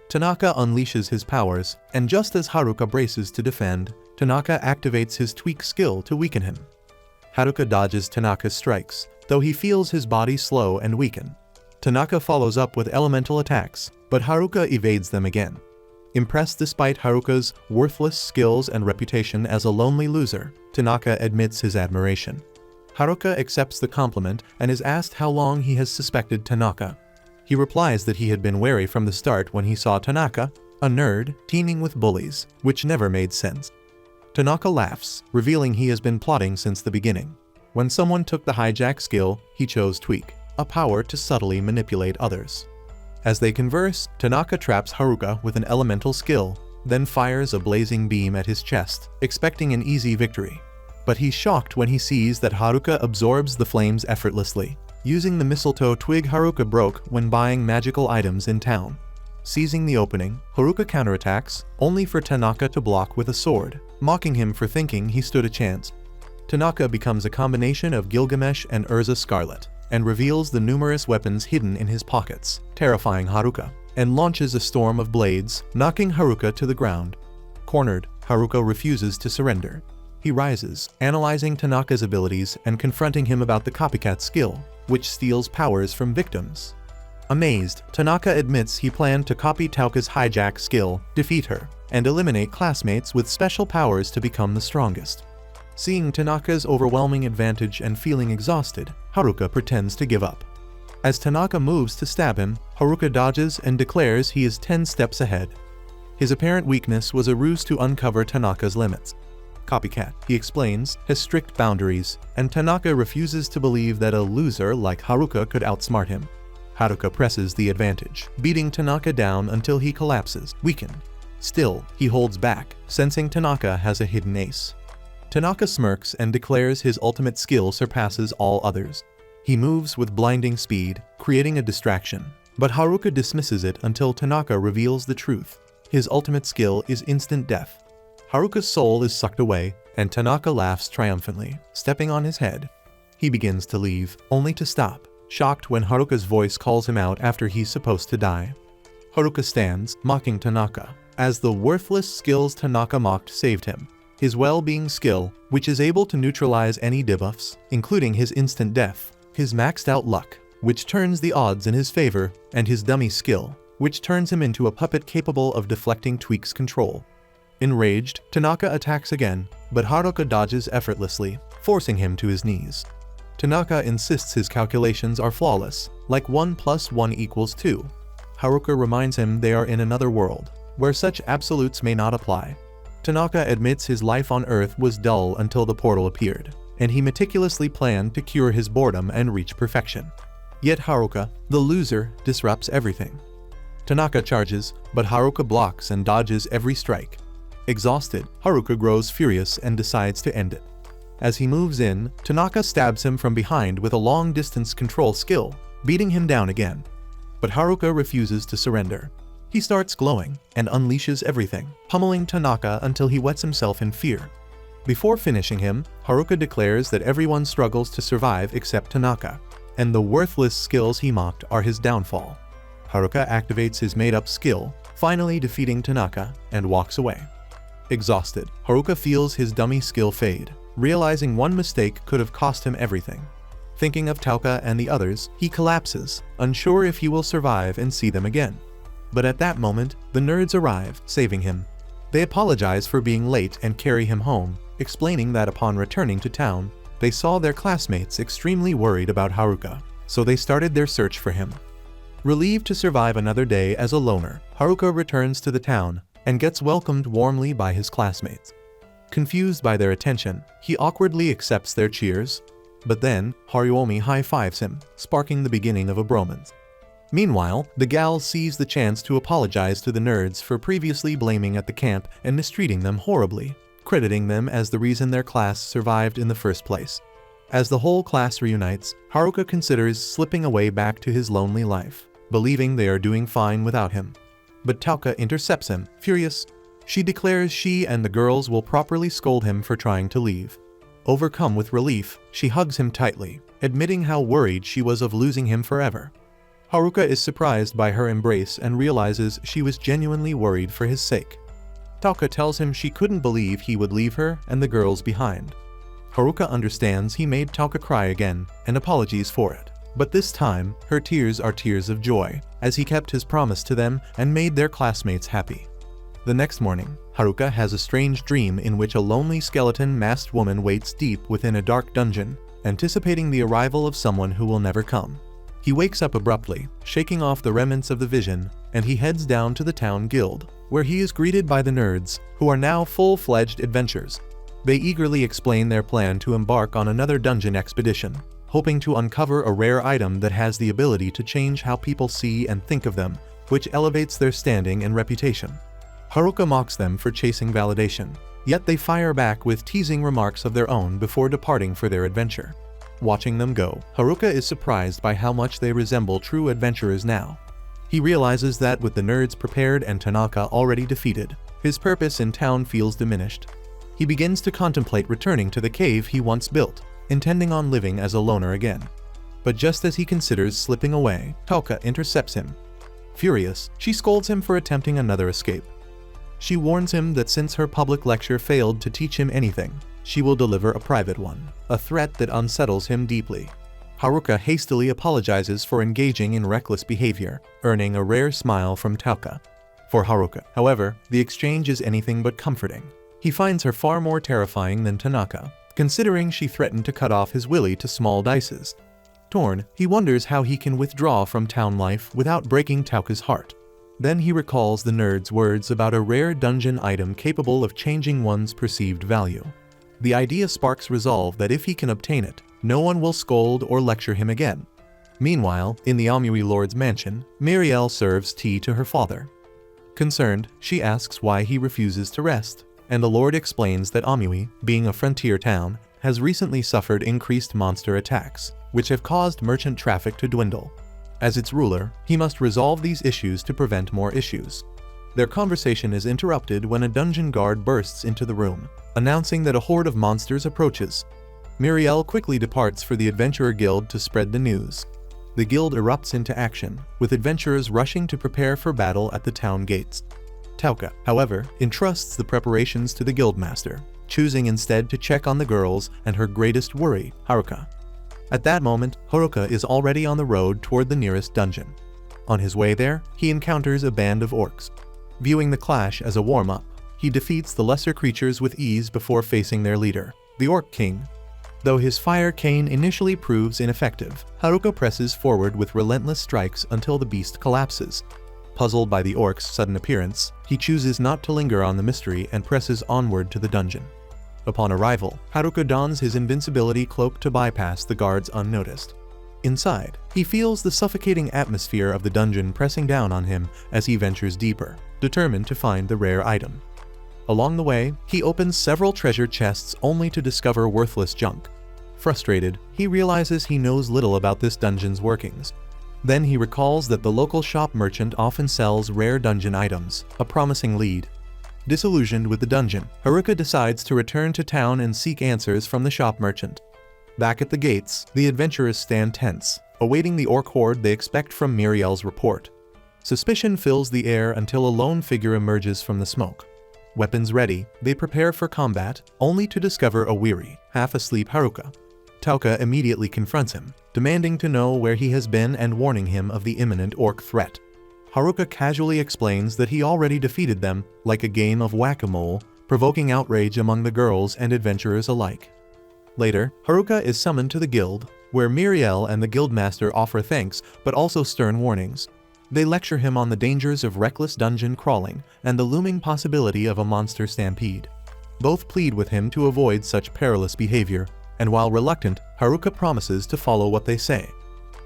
Tanaka unleashes his powers, and just as Haruka braces to defend, Tanaka activates his tweak skill to weaken him. Haruka dodges Tanaka's strikes, though he feels his body slow and weaken. Tanaka follows up with elemental attacks, but Haruka evades them again. Impressed despite Haruka's worthless skills and reputation as a lonely loser, Tanaka admits his admiration. Haruka accepts the compliment and is asked how long he has suspected Tanaka. He replies that he had been wary from the start when he saw Tanaka, a nerd, teeming with bullies, which never made sense. Tanaka laughs, revealing he has been plotting since the beginning. When someone took the hijack skill, he chose Tweak, a power to subtly manipulate others. As they converse, Tanaka traps Haruka with an elemental skill, then fires a blazing beam at his chest, expecting an easy victory. But he's shocked when he sees that Haruka absorbs the flames effortlessly, using the mistletoe twig Haruka broke when buying magical items in town. Seizing the opening, Haruka counterattacks, only for Tanaka to block with a sword, mocking him for thinking he stood a chance. Tanaka becomes a combination of Gilgamesh and Urza Scarlet, and reveals the numerous weapons hidden in his pockets, terrifying Haruka, and launches a storm of blades, knocking Haruka to the ground. Cornered, Haruka refuses to surrender. He rises, analyzing Tanaka's abilities and confronting him about the copycat skill, which steals powers from victims. Amazed, Tanaka admits he planned to copy Tauka's hijack skill, defeat her, and eliminate classmates with special powers to become the strongest. Seeing Tanaka's overwhelming advantage and feeling exhausted, Haruka pretends to give up. As Tanaka moves to stab him, Haruka dodges and declares he is 10 steps ahead. His apparent weakness was a ruse to uncover Tanaka's limits. Copycat, he explains, has strict boundaries, and Tanaka refuses to believe that a loser like Haruka could outsmart him. Haruka presses the advantage, beating Tanaka down until he collapses, weakened. Still, he holds back, sensing Tanaka has a hidden ace. Tanaka smirks and declares his ultimate skill surpasses all others. He moves with blinding speed, creating a distraction, but Haruka dismisses it until Tanaka reveals the truth. His ultimate skill is instant death. Haruka's soul is sucked away, and Tanaka laughs triumphantly, stepping on his head. He begins to leave, only to stop, shocked when Haruka's voice calls him out after he's supposed to die. Haruka stands, mocking Tanaka, as the worthless skills Tanaka mocked saved him. His well-being skill, which is able to neutralize any debuffs, including his instant death, his maxed-out luck, which turns the odds in his favor, and his dummy skill, which turns him into a puppet capable of deflecting Tweak's control. Enraged, Tanaka attacks again, but Haruka dodges effortlessly, forcing him to his knees. Tanaka insists his calculations are flawless, like 1 + 1 = 2. Haruka reminds him they are in another world, where such absolutes may not apply. Tanaka admits his life on Earth was dull until the portal appeared, and he meticulously planned to cure his boredom and reach perfection. Yet Haruka, the loser, disrupts everything. Tanaka charges, but Haruka blocks and dodges every strike. Exhausted, Haruka grows furious and decides to end it. As he moves in, Tanaka stabs him from behind with a long-distance control skill, beating him down again. But Haruka refuses to surrender. He starts glowing and unleashes everything, pummeling Tanaka until he wets himself in fear. Before finishing him, Haruka declares that everyone struggles to survive except Tanaka, and the worthless skills he mocked are his downfall. Haruka activates his made-up skill, finally defeating Tanaka, and walks away. Exhausted, Haruka feels his dummy skill fade, realizing one mistake could have cost him everything. Thinking of Tauka and the others, he collapses, unsure if he will survive and see them again. But at that moment, the nerds arrive, saving him. They apologize for being late and carry him home, explaining that upon returning to town, they saw their classmates extremely worried about Haruka, so they started their search for him. Relieved to survive another day as a loner, Haruka returns to the town and gets welcomed warmly by his classmates. Confused by their attention, he awkwardly accepts their cheers, but then Haruomi high-fives him, sparking the beginning of a bromance. Meanwhile, the gal sees the chance to apologize to the nerds for previously blaming at the camp and mistreating them horribly, crediting them as the reason their class survived in the first place. As the whole class reunites, Haruka considers slipping away back to his lonely life, believing they are doing fine without him. But Tauka intercepts him, furious. She declares she and the girls will properly scold him for trying to leave. Overcome with relief, she hugs him tightly, admitting how worried she was of losing him forever. Haruka is surprised by her embrace and realizes she was genuinely worried for his sake. Tauka tells him she couldn't believe he would leave her and the girls behind. Haruka understands he made Tauka cry again and apologies for it. But this time, her tears are tears of joy, as he kept his promise to them and made their classmates happy. The next morning, Haruka has a strange dream in which a lonely skeleton-masked woman waits deep within a dark dungeon, anticipating the arrival of someone who will never come. He wakes up abruptly, shaking off the remnants of the vision, and he heads down to the town guild, where he is greeted by the nerds, who are now full-fledged adventurers. They eagerly explain their plan to embark on another dungeon expedition, hoping to uncover a rare item that has the ability to change how people see and think of them, which elevates their standing and reputation. Haruka mocks them for chasing validation, yet they fire back with teasing remarks of their own before departing for their adventure. Watching them go, Haruka is surprised by how much they resemble true adventurers now. He realizes that with the nerds prepared and Tanaka already defeated, his purpose in town feels diminished. He begins to contemplate returning to the cave he once built, intending on living as a loner again. But just as he considers slipping away, Tauka intercepts him. Furious, she scolds him for attempting another escape. She warns him that since her public lecture failed to teach him anything, she will deliver a private one, a threat that unsettles him deeply. Haruka hastily apologizes for engaging in reckless behavior, earning a rare smile from Tauka. For Haruka, however, the exchange is anything but comforting. He finds her far more terrifying than Tanaka, considering she threatened to cut off his willy to small dices. Torn, he wonders how he can withdraw from town life without breaking Tauka's heart. Then he recalls the nerd's words about a rare dungeon item capable of changing one's perceived value. The idea sparks resolve that if he can obtain it, no one will scold or lecture him again. Meanwhile, in the Amui Lord's mansion, Miriel serves tea to her father. Concerned, she asks why he refuses to rest, and the Lord explains that Amui, being a frontier town, has recently suffered increased monster attacks, which have caused merchant traffic to dwindle. As its ruler, he must resolve these issues to prevent more issues. Their conversation is interrupted when a dungeon guard bursts into the room, announcing that a horde of monsters approaches. Miriel quickly departs for the Adventurer Guild to spread the news. The guild erupts into action, with adventurers rushing to prepare for battle at the town gates. Tauka, however, entrusts the preparations to the guildmaster, choosing instead to check on the girls and her greatest worry, Haruka. At that moment, Haruka is already on the road toward the nearest dungeon. On his way there, he encounters a band of orcs. Viewing the clash as a warm-up, he defeats the lesser creatures with ease before facing their leader, the Orc King. Though his fire cane initially proves ineffective, Haruka presses forward with relentless strikes until the beast collapses. Puzzled by the orc's sudden appearance, he chooses not to linger on the mystery and presses onward to the dungeon. Upon arrival, Haruka dons his invincibility cloak to bypass the guards unnoticed. Inside, he feels the suffocating atmosphere of the dungeon pressing down on him as he ventures deeper, determined to find the rare item. Along the way, he opens several treasure chests only to discover worthless junk. Frustrated, he realizes he knows little about this dungeon's workings. Then he recalls that the local shop merchant often sells rare dungeon items, a promising lead. Disillusioned with the dungeon, Haruka decides to return to town and seek answers from the shop merchant. Back at the gates, the adventurers stand tense, awaiting the orc horde they expect from Miriel's report. Suspicion fills the air until a lone figure emerges from the smoke. Weapons ready, they prepare for combat, only to discover a weary, half-asleep Haruka. Tauka immediately confronts him, demanding to know where he has been and warning him of the imminent orc threat. Haruka casually explains that he already defeated them, like a game of whack-a-mole, provoking outrage among the girls and adventurers alike. Later, Haruka is summoned to the guild, where Miriel and the guildmaster offer thanks but also stern warnings. They lecture him on the dangers of reckless dungeon crawling and the looming possibility of a monster stampede. Both plead with him to avoid such perilous behavior, and while reluctant, Haruka promises to follow what they say.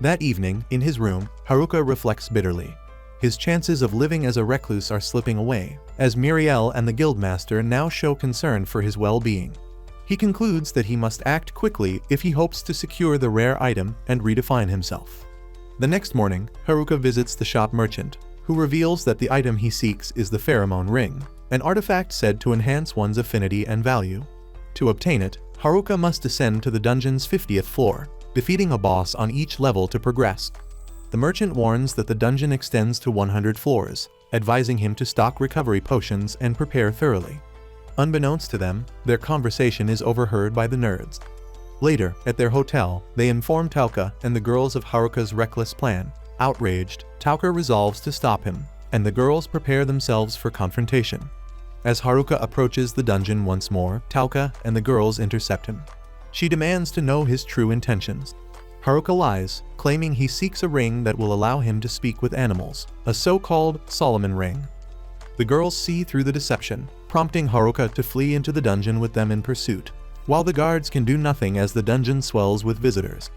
That evening, in his room, Haruka reflects bitterly. His chances of living as a recluse are slipping away, as Miriel and the guildmaster now show concern for his well-being. He concludes that he must act quickly if he hopes to secure the rare item and redefine himself. The next morning, Haruka visits the shop merchant, who reveals that the item he seeks is the pheromone ring, an artifact said to enhance one's affinity and value. To obtain it, Haruka must descend to the dungeon's 50th floor, defeating a boss on each level to progress. The merchant warns that the dungeon extends to 100 floors, advising him to stock recovery potions and prepare thoroughly. Unbeknownst to them, their conversation is overheard by the nerds. Later, at their hotel, they inform Tauka and the girls of Haruka's reckless plan. Outraged, Tauka resolves to stop him, and the girls prepare themselves for confrontation. As Haruka approaches the dungeon once more, Tauka and the girls intercept him. She demands to know his true intentions. Haruka lies, claiming he seeks a ring that will allow him to speak with animals, a so-called Solomon ring. The girls see through the deception, prompting Haruka to flee into the dungeon with them in pursuit, while the guards can do nothing as the dungeon swells with visitors.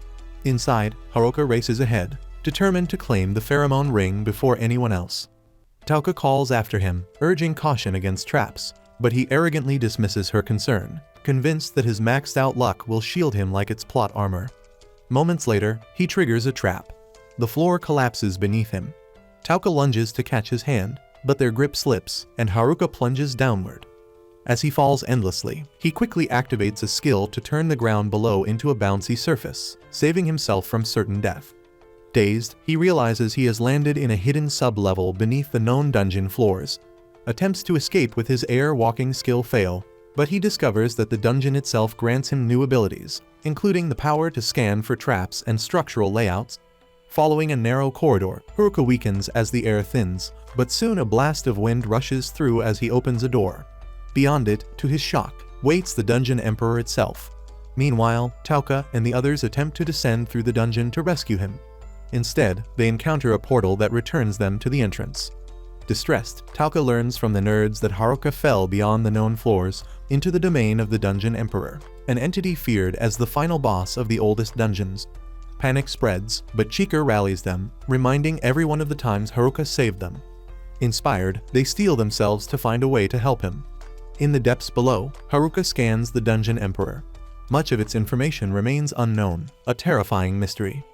Inside, Haruka races ahead, determined to claim the pheromone ring before anyone else. Tauka calls after him, urging caution against traps, but he arrogantly dismisses her concern, convinced that his maxed-out luck will shield him like its plot armor. Moments later, he triggers a trap. The floor collapses beneath him. Tauka lunges to catch his hand, but their grip slips, and Haruka plunges downward. As he falls endlessly, he quickly activates a skill to turn the ground below into a bouncy surface, saving himself from certain death. Dazed, he realizes he has landed in a hidden sub-level beneath the known dungeon floors. Attempts to escape with his air-walking skill fail, but he discovers that the dungeon itself grants him new abilities, including the power to scan for traps and structural layouts. Following a narrow corridor, Haruka weakens as the air thins, but soon a blast of wind rushes through as he opens a door. Beyond it, to his shock, waits the Dungeon Emperor itself. Meanwhile, Tauka and the others attempt to descend through the dungeon to rescue him. Instead, they encounter a portal that returns them to the entrance. Distressed, Tauka learns from the nerds that Haruka fell beyond the known floors into the domain of the Dungeon Emperor, an entity feared as the final boss of the oldest dungeons. Panic spreads, but Chika rallies them, reminding everyone of the times Haruka saved them. Inspired, they steel themselves to find a way to help him. In the depths below, Haruka scans the Dungeon Emperor. Much of its information remains unknown, a terrifying mystery.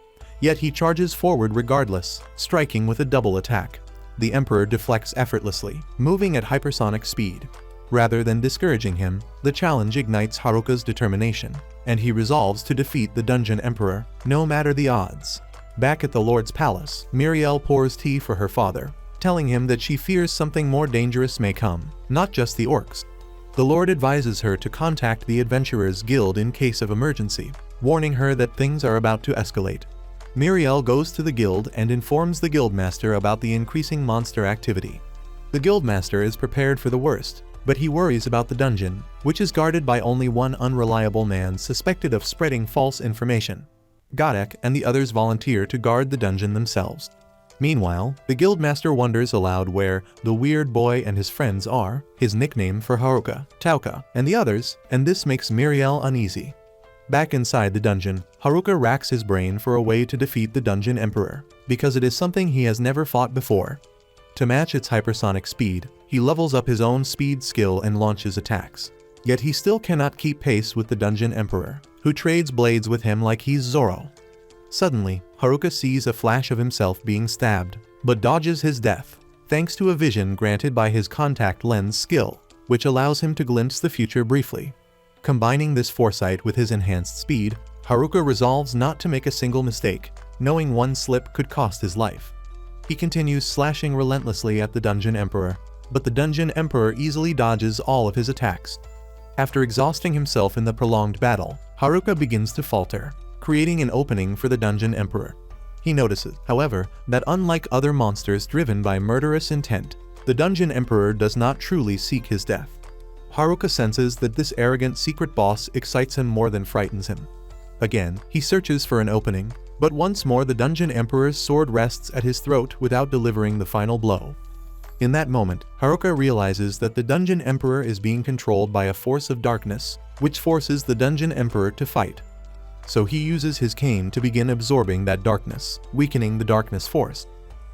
Yet he charges forward regardless, striking with a double attack. The Emperor deflects effortlessly, moving at hypersonic speed. Rather than discouraging him, the challenge ignites Haruka's determination, and he resolves to defeat the Dungeon Emperor, no matter the odds. Back at the Lord's Palace, Muriel pours tea for her father, telling him that she fears something more dangerous may come, not just the orcs. The Lord advises her to contact the Adventurers Guild in case of emergency, warning her that things are about to escalate. Muriel goes to the guild and informs the guildmaster about the increasing monster activity. The guildmaster is prepared for the worst, but he worries about the dungeon, which is guarded by only one unreliable man suspected of spreading false information. Godek and the others volunteer to guard the dungeon themselves. Meanwhile, the guildmaster wonders aloud where the weird boy and his friends are, his nickname for Haruka, Tauka, and the others, and this makes Muriel uneasy. Back inside the dungeon, Haruka racks his brain for a way to defeat the Dungeon Emperor, because it is something he has never fought before. To match its hypersonic speed, he levels up his own speed skill and launches attacks. Yet he still cannot keep pace with the Dungeon Emperor, who trades blades with him like he's Zoro. Suddenly, Haruka sees a flash of himself being stabbed, but dodges his death, thanks to a vision granted by his contact lens skill, which allows him to glimpse the future briefly. Combining this foresight with his enhanced speed, Haruka resolves not to make a single mistake, knowing one slip could cost his life. He continues slashing relentlessly at the Dungeon Emperor, but the Dungeon Emperor easily dodges all of his attacks. After exhausting himself in the prolonged battle, Haruka begins to falter, creating an opening for the Dungeon Emperor. He notices, however, that unlike other monsters driven by murderous intent, the Dungeon Emperor does not truly seek his death. Haruka senses that this arrogant secret boss excites him more than frightens him. Again, he searches for an opening, but once more the Dungeon Emperor's sword rests at his throat without delivering the final blow. In that moment, Haruka realizes that the Dungeon Emperor is being controlled by a force of darkness, which forces the Dungeon Emperor to fight. So he uses his cane to begin absorbing that darkness, weakening the darkness force.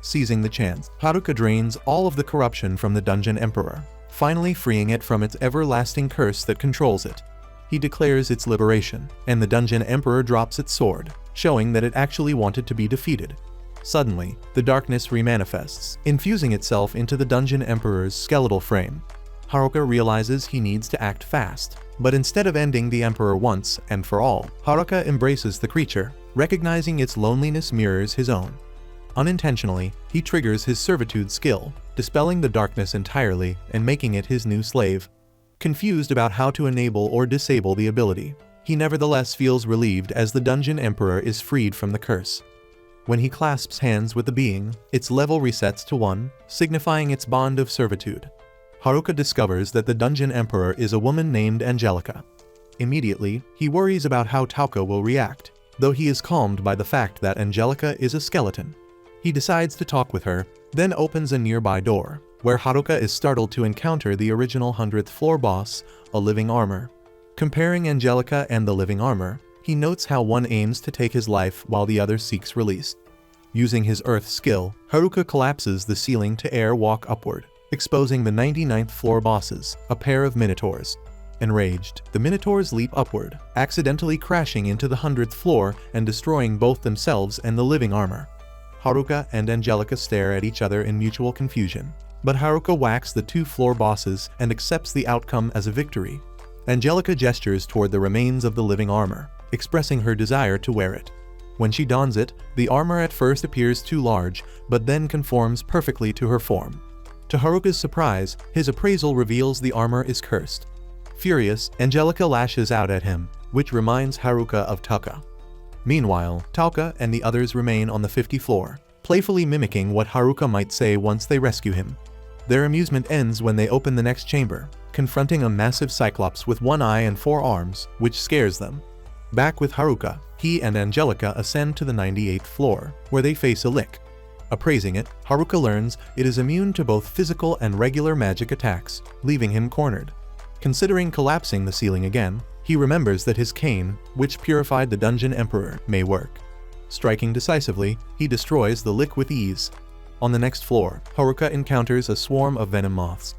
Seizing the chance, Haruka drains all of the corruption from the Dungeon Emperor, finally freeing it from its everlasting curse that controls it. He declares its liberation, and the Dungeon Emperor drops its sword, showing that it actually wanted to be defeated. Suddenly, the darkness remanifests, infusing itself into the Dungeon Emperor's skeletal frame. Haruka realizes he needs to act fast, but instead of ending the Emperor once and for all, Haruka embraces the creature, recognizing its loneliness mirrors his own. Unintentionally, he triggers his servitude skill, dispelling the darkness entirely and making it his new slave. confused about how to enable or disable the ability. He nevertheless feels relieved as the Dungeon Emperor is freed from the curse. When he clasps hands with the being, its level resets to 1, signifying its bond of servitude. Haruka discovers that the Dungeon Emperor is a woman named Angelica. Immediately, he worries about how Tauka will react, though he is calmed by the fact that Angelica is a skeleton. He decides to talk with her, then opens a nearby door, where Haruka is startled to encounter the original 100th floor boss, a living armor. Comparing Angelica and the living armor, he notes how one aims to take his life while the other seeks release. Using his earth skill, Haruka collapses the ceiling to air walk upward, exposing the 99th floor bosses, a pair of minotaurs. Enraged, the minotaurs leap upward, accidentally crashing into the 100th floor and destroying both themselves and the living armor. Haruka and Angelica stare at each other in mutual confusion, but Haruka whacks the 2 floor bosses and accepts the outcome as a victory. Angelica gestures toward the remains of the living armor, expressing her desire to wear it. When she dons it, the armor at first appears too large, but then conforms perfectly to her form. To Haruka's surprise, his appraisal reveals the armor is cursed. Furious, Angelica lashes out at him, which reminds Haruka of Tauka. Meanwhile, Tauka and the others remain on the 50th floor, playfully mimicking what Haruka might say once they rescue him. Their amusement ends when they open the next chamber, confronting a massive cyclops with 1 eye and 4 arms, which scares them. Back with Haruka, he and Angelica ascend to the 98th floor, where they face a lick. Appraising it, Haruka learns it is immune to both physical and regular magic attacks, leaving him cornered. Considering collapsing the ceiling again, he remembers that his cane, which purified the Dungeon Emperor, may work. Striking decisively, he destroys the lick with ease. On the next floor, Haruka encounters a swarm of venom moths.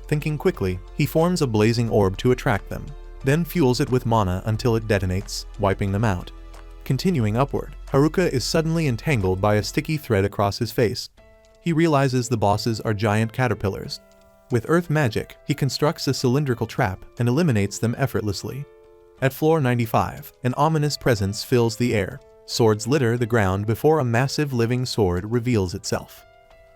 Thinking quickly, he forms a blazing orb to attract them, then fuels it with mana until it detonates, wiping them out. Continuing upward, Haruka is suddenly entangled by a sticky thread across his face. He realizes the bosses are giant caterpillars. With earth magic, he constructs a cylindrical trap and eliminates them effortlessly. At floor 95, an ominous presence fills the air. Swords litter the ground before a massive living sword reveals itself.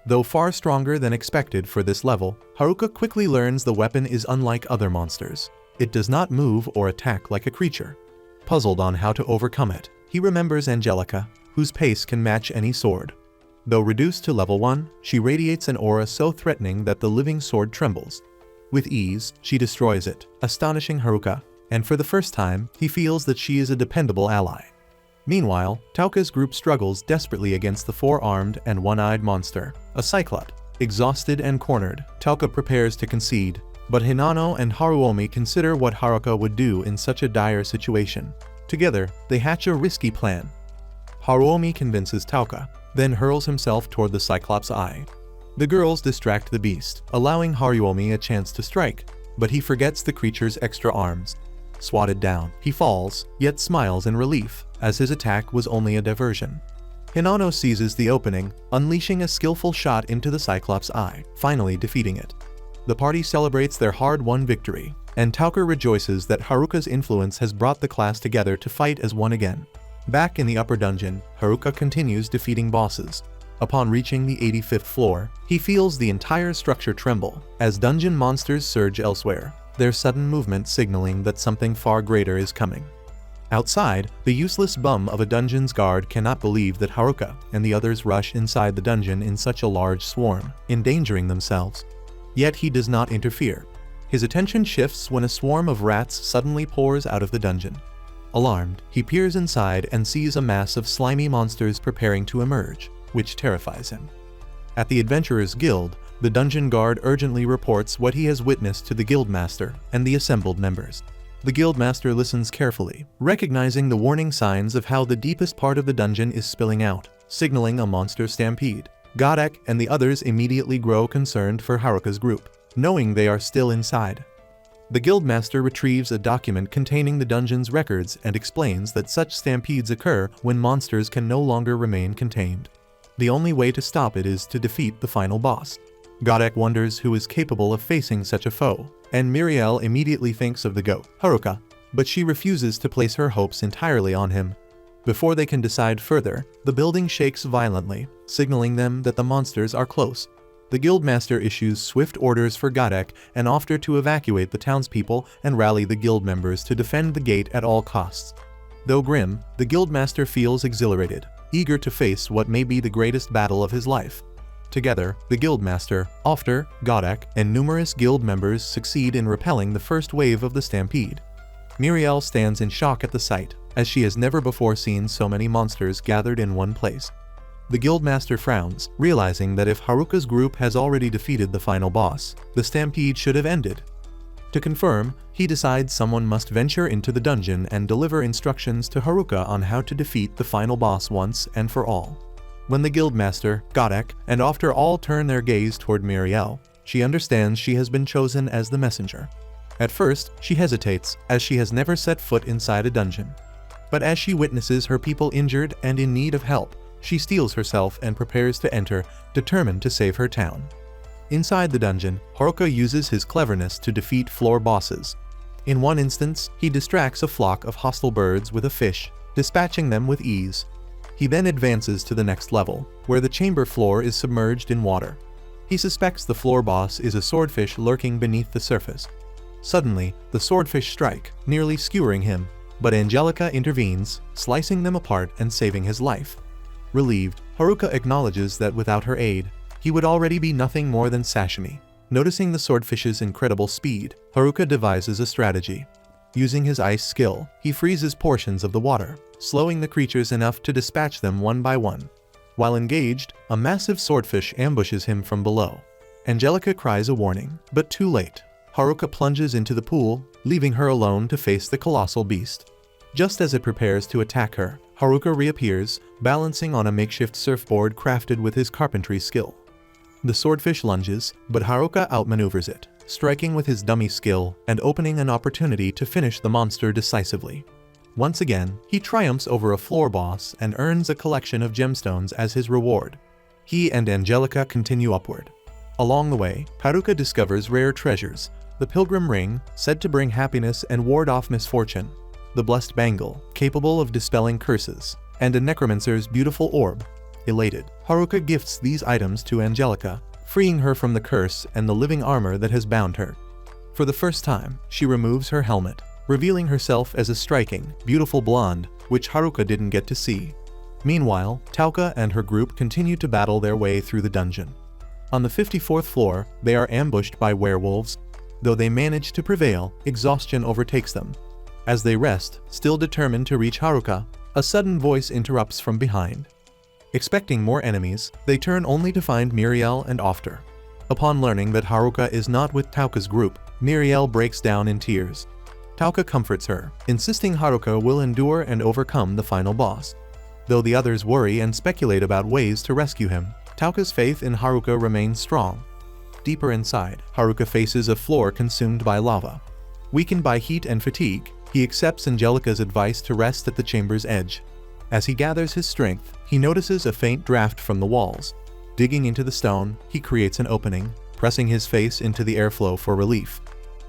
Though far stronger than expected for this level, Haruka quickly learns the weapon is unlike other monsters. It does not move or attack like a creature. Puzzled on how to overcome it, he remembers Angelica, whose pace can match any sword. Though reduced to level 1, she radiates an aura so threatening that the living sword trembles. With ease, she destroys it, astonishing Haruka, and for the first time, he feels that she is a dependable ally. Meanwhile, Tauka's group struggles desperately against the 4-armed and 1-eyed monster, a cyclop. Exhausted and cornered, Tauka prepares to concede, but Hinano and Haruomi consider what Haruka would do in such a dire situation. Together, they hatch a risky plan. Haruomi convinces Tauka, then hurls himself toward the Cyclops' eye. The girls distract the beast, allowing Haruomi a chance to strike, but he forgets the creature's extra arms. Swatted down, he falls, yet smiles in relief, as his attack was only a diversion. Hinano seizes the opening, unleashing a skillful shot into the Cyclops' eye, finally defeating it. The party celebrates their hard-won victory, and Tauka rejoices that Haruka's influence has brought the class together to fight as one again. Back in the upper dungeon, Haruka continues defeating bosses. Upon reaching the 85th floor, he feels the entire structure tremble as dungeon monsters surge elsewhere, their sudden movement signaling that something far greater is coming. Outside, the useless bum of a dungeon's guard cannot believe that Haruka and the others rush inside the dungeon in such a large swarm, endangering themselves. Yet he does not interfere. His attention shifts when a swarm of rats suddenly pours out of the dungeon. Alarmed, he peers inside and sees a mass of slimy monsters preparing to emerge, which terrifies him. At the Adventurers Guild, the dungeon guard urgently reports what he has witnessed to the guildmaster and the assembled members. The guildmaster listens carefully, recognizing the warning signs of how the deepest part of the dungeon is spilling out, signaling a monster stampede. Godek and the others immediately grow concerned for Haruka's group, knowing they are still inside. The guildmaster retrieves a document containing the dungeon's records and explains that such stampedes occur when monsters can no longer remain contained. The only way to stop it is to defeat the final boss. Godek wonders who is capable of facing such a foe, and Miriel immediately thinks of the goat, Haruka, but she refuses to place her hopes entirely on him. Before they can decide further, the building shakes violently, signaling them that the monsters are close. The guildmaster issues swift orders for Godek and Ofter to evacuate the townspeople and rally the guild members to defend the gate at all costs. Though grim, the guildmaster feels exhilarated, eager to face what may be the greatest battle of his life. Together, the guildmaster, Ofter, Godek, and numerous guild members succeed in repelling the first wave of the stampede. Miriel stands in shock at the sight, as she has never before seen so many monsters gathered in one place. The guildmaster frowns, realizing that if Haruka's group has already defeated the final boss, the stampede should have ended. To confirm, he decides someone must venture into the dungeon and deliver instructions to Haruka on how to defeat the final boss once and for all. When the guildmaster, Godek, and Ofter all turn their gaze toward Miriel, she understands she has been chosen as the messenger. At first, she hesitates, as she has never set foot inside a dungeon. But as she witnesses her people injured and in need of help, she steels herself and prepares to enter, determined to save her town. Inside the dungeon, Haruka uses his cleverness to defeat floor bosses. In one instance, he distracts a flock of hostile birds with a fish, dispatching them with ease. He then advances to the next level, where the chamber floor is submerged in water. He suspects the floor boss is a swordfish lurking beneath the surface. Suddenly, the swordfish strike, nearly skewering him, but Angelica intervenes, slicing them apart and saving his life. Relieved, Haruka acknowledges that without her aid, he would already be nothing more than sashimi. Noticing the swordfish's incredible speed, Haruka devises a strategy. Using his ice skill, he freezes portions of the water, slowing the creatures enough to dispatch them one by one. While engaged, a massive swordfish ambushes him from below. Angelica cries a warning, but too late. Haruka plunges into the pool, leaving her alone to face the colossal beast. Just as it prepares to attack her, Haruka reappears, balancing on a makeshift surfboard crafted with his carpentry skill. The swordfish lunges, but Haruka outmaneuvers it, striking with his dummy skill and opening an opportunity to finish the monster decisively. Once again, he triumphs over a floor boss and earns a collection of gemstones as his reward. He and Angelica continue upward. Along the way, Haruka discovers rare treasures: the pilgrim ring, said to bring happiness and ward off misfortune, the blessed bangle, capable of dispelling curses, and a necromancer's beautiful orb. Elated, Haruka gifts these items to Angelica, freeing her from the curse and the living armor that has bound her. For the first time, she removes her helmet, revealing herself as a striking, beautiful blonde, which Haruka didn't get to see. Meanwhile, Tauka and her group continue to battle their way through the dungeon. On the 54th floor, they are ambushed by werewolves. Though they manage to prevail, exhaustion overtakes them. As they rest, still determined to reach Haruka, a sudden voice interrupts from behind. Expecting more enemies, they turn only to find Miriel and Ofter. Upon learning that Haruka is not with Tauka's group, Miriel breaks down in tears. Tauka comforts her, insisting Haruka will endure and overcome the final boss. Though the others worry and speculate about ways to rescue him, Tauka's faith in Haruka remains strong. Deeper inside, Haruka faces a floor consumed by lava. Weakened by heat and fatigue, he accepts Angelica's advice to rest at the chamber's edge. As he gathers his strength, he notices a faint draft from the walls. Digging into the stone, he creates an opening, pressing his face into the airflow for relief.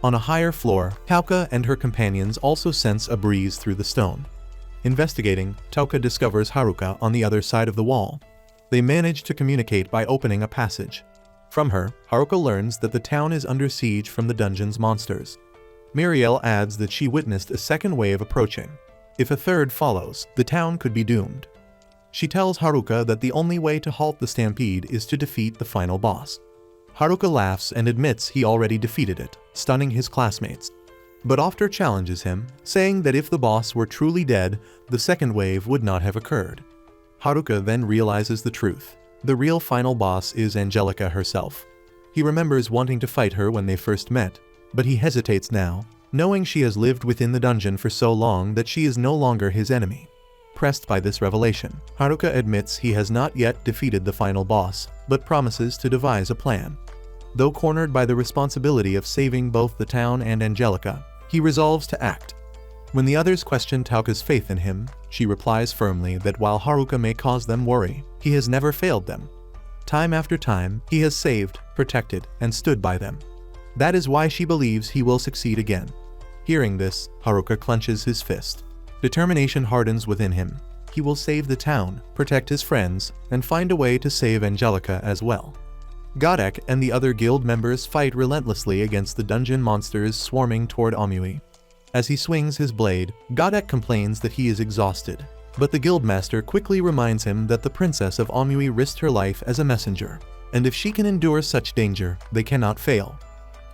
On a higher floor, Tauka and her companions also sense a breeze through the stone. Investigating, Tauka discovers Haruka on the other side of the wall. They manage to communicate by opening a passage. From her, Haruka learns that the town is under siege from the dungeon's monsters. Miriel adds that she witnessed a second wave approaching. If a third follows, the town could be doomed. She tells Haruka that the only way to halt the stampede is to defeat the final boss. Haruka laughs and admits he already defeated it, stunning his classmates. But Ofter challenges him, saying that if the boss were truly dead, the second wave would not have occurred. Haruka then realizes the truth. The real final boss is Angelica herself. He remembers wanting to fight her when they first met, but he hesitates now, knowing she has lived within the dungeon for so long that she is no longer his enemy. Pressed by this revelation, Haruka admits he has not yet defeated the final boss, but promises to devise a plan. Though cornered by the responsibility of saving both the town and Angelica, he resolves to act. When the others question Tauka's faith in him, she replies firmly that while Haruka may cause them worry, he has never failed them. Time after time, he has saved, protected, and stood by them. That is why she believes he will succeed again. Hearing this, Haruka clenches his fist. Determination hardens within him. He will save the town, protect his friends, and find a way to save Angelica as well. Godek and the other guild members fight relentlessly against the dungeon monsters swarming toward Omui. As he swings his blade, Godek complains that he is exhausted, but the guildmaster quickly reminds him that the princess of Omui risked her life as a messenger, and if she can endure such danger, they cannot fail.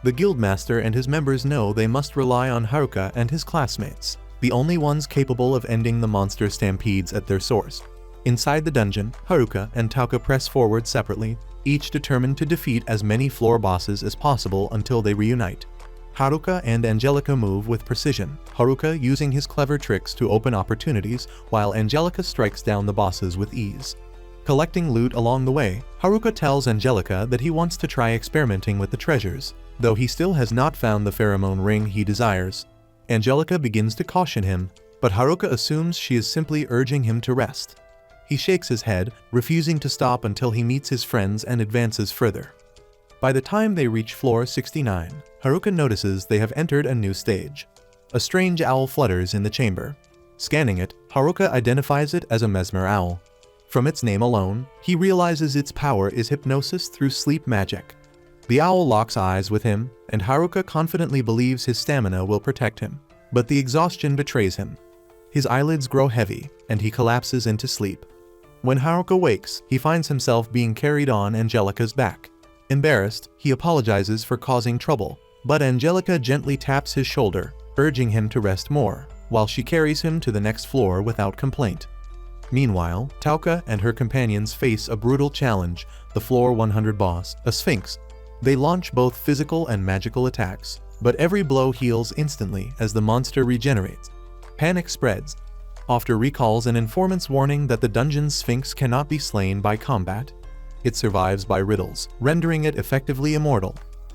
The guildmaster and his members know they must rely on Haruka and his classmates, the only ones capable of ending the monster stampedes at their source. Inside the dungeon, Haruka and Tauka press forward separately, each determined to defeat as many floor bosses as possible until they reunite. Haruka and Angelica move with precision, Haruka using his clever tricks to open opportunities, while Angelica strikes down the bosses with ease. Collecting loot along the way, Haruka tells Angelica that he wants to try experimenting with the treasures, though he still has not found the pheromone ring he desires. Angelica begins to caution him, but Haruka assumes she is simply urging him to rest. He shakes his head, refusing to stop until he meets his friends and advances further. By the time they reach floor 69, Haruka notices they have entered a new stage. A strange owl flutters in the chamber. Scanning it, Haruka identifies it as a mesmer owl. From its name alone, he realizes its power is hypnosis through sleep magic. The owl locks eyes with him, and Haruka confidently believes his stamina will protect him, but the exhaustion betrays him. His eyelids grow heavy, and he collapses into sleep. When Haruka wakes, he finds himself being carried on Angelica's back. Embarrassed, he apologizes for causing trouble, but Angelica gently taps his shoulder, urging him to rest more, while she carries him to the next floor without complaint. Meanwhile, Tauka and her companions face a brutal challenge, the floor 100 boss, a sphinx. They launch both physical and magical attacks, but every blow heals instantly as the monster regenerates. Panic spreads. After recalls an informant's warning that the dungeon's sphinx cannot be slain by combat, it survives by riddles, rendering it effectively immortal.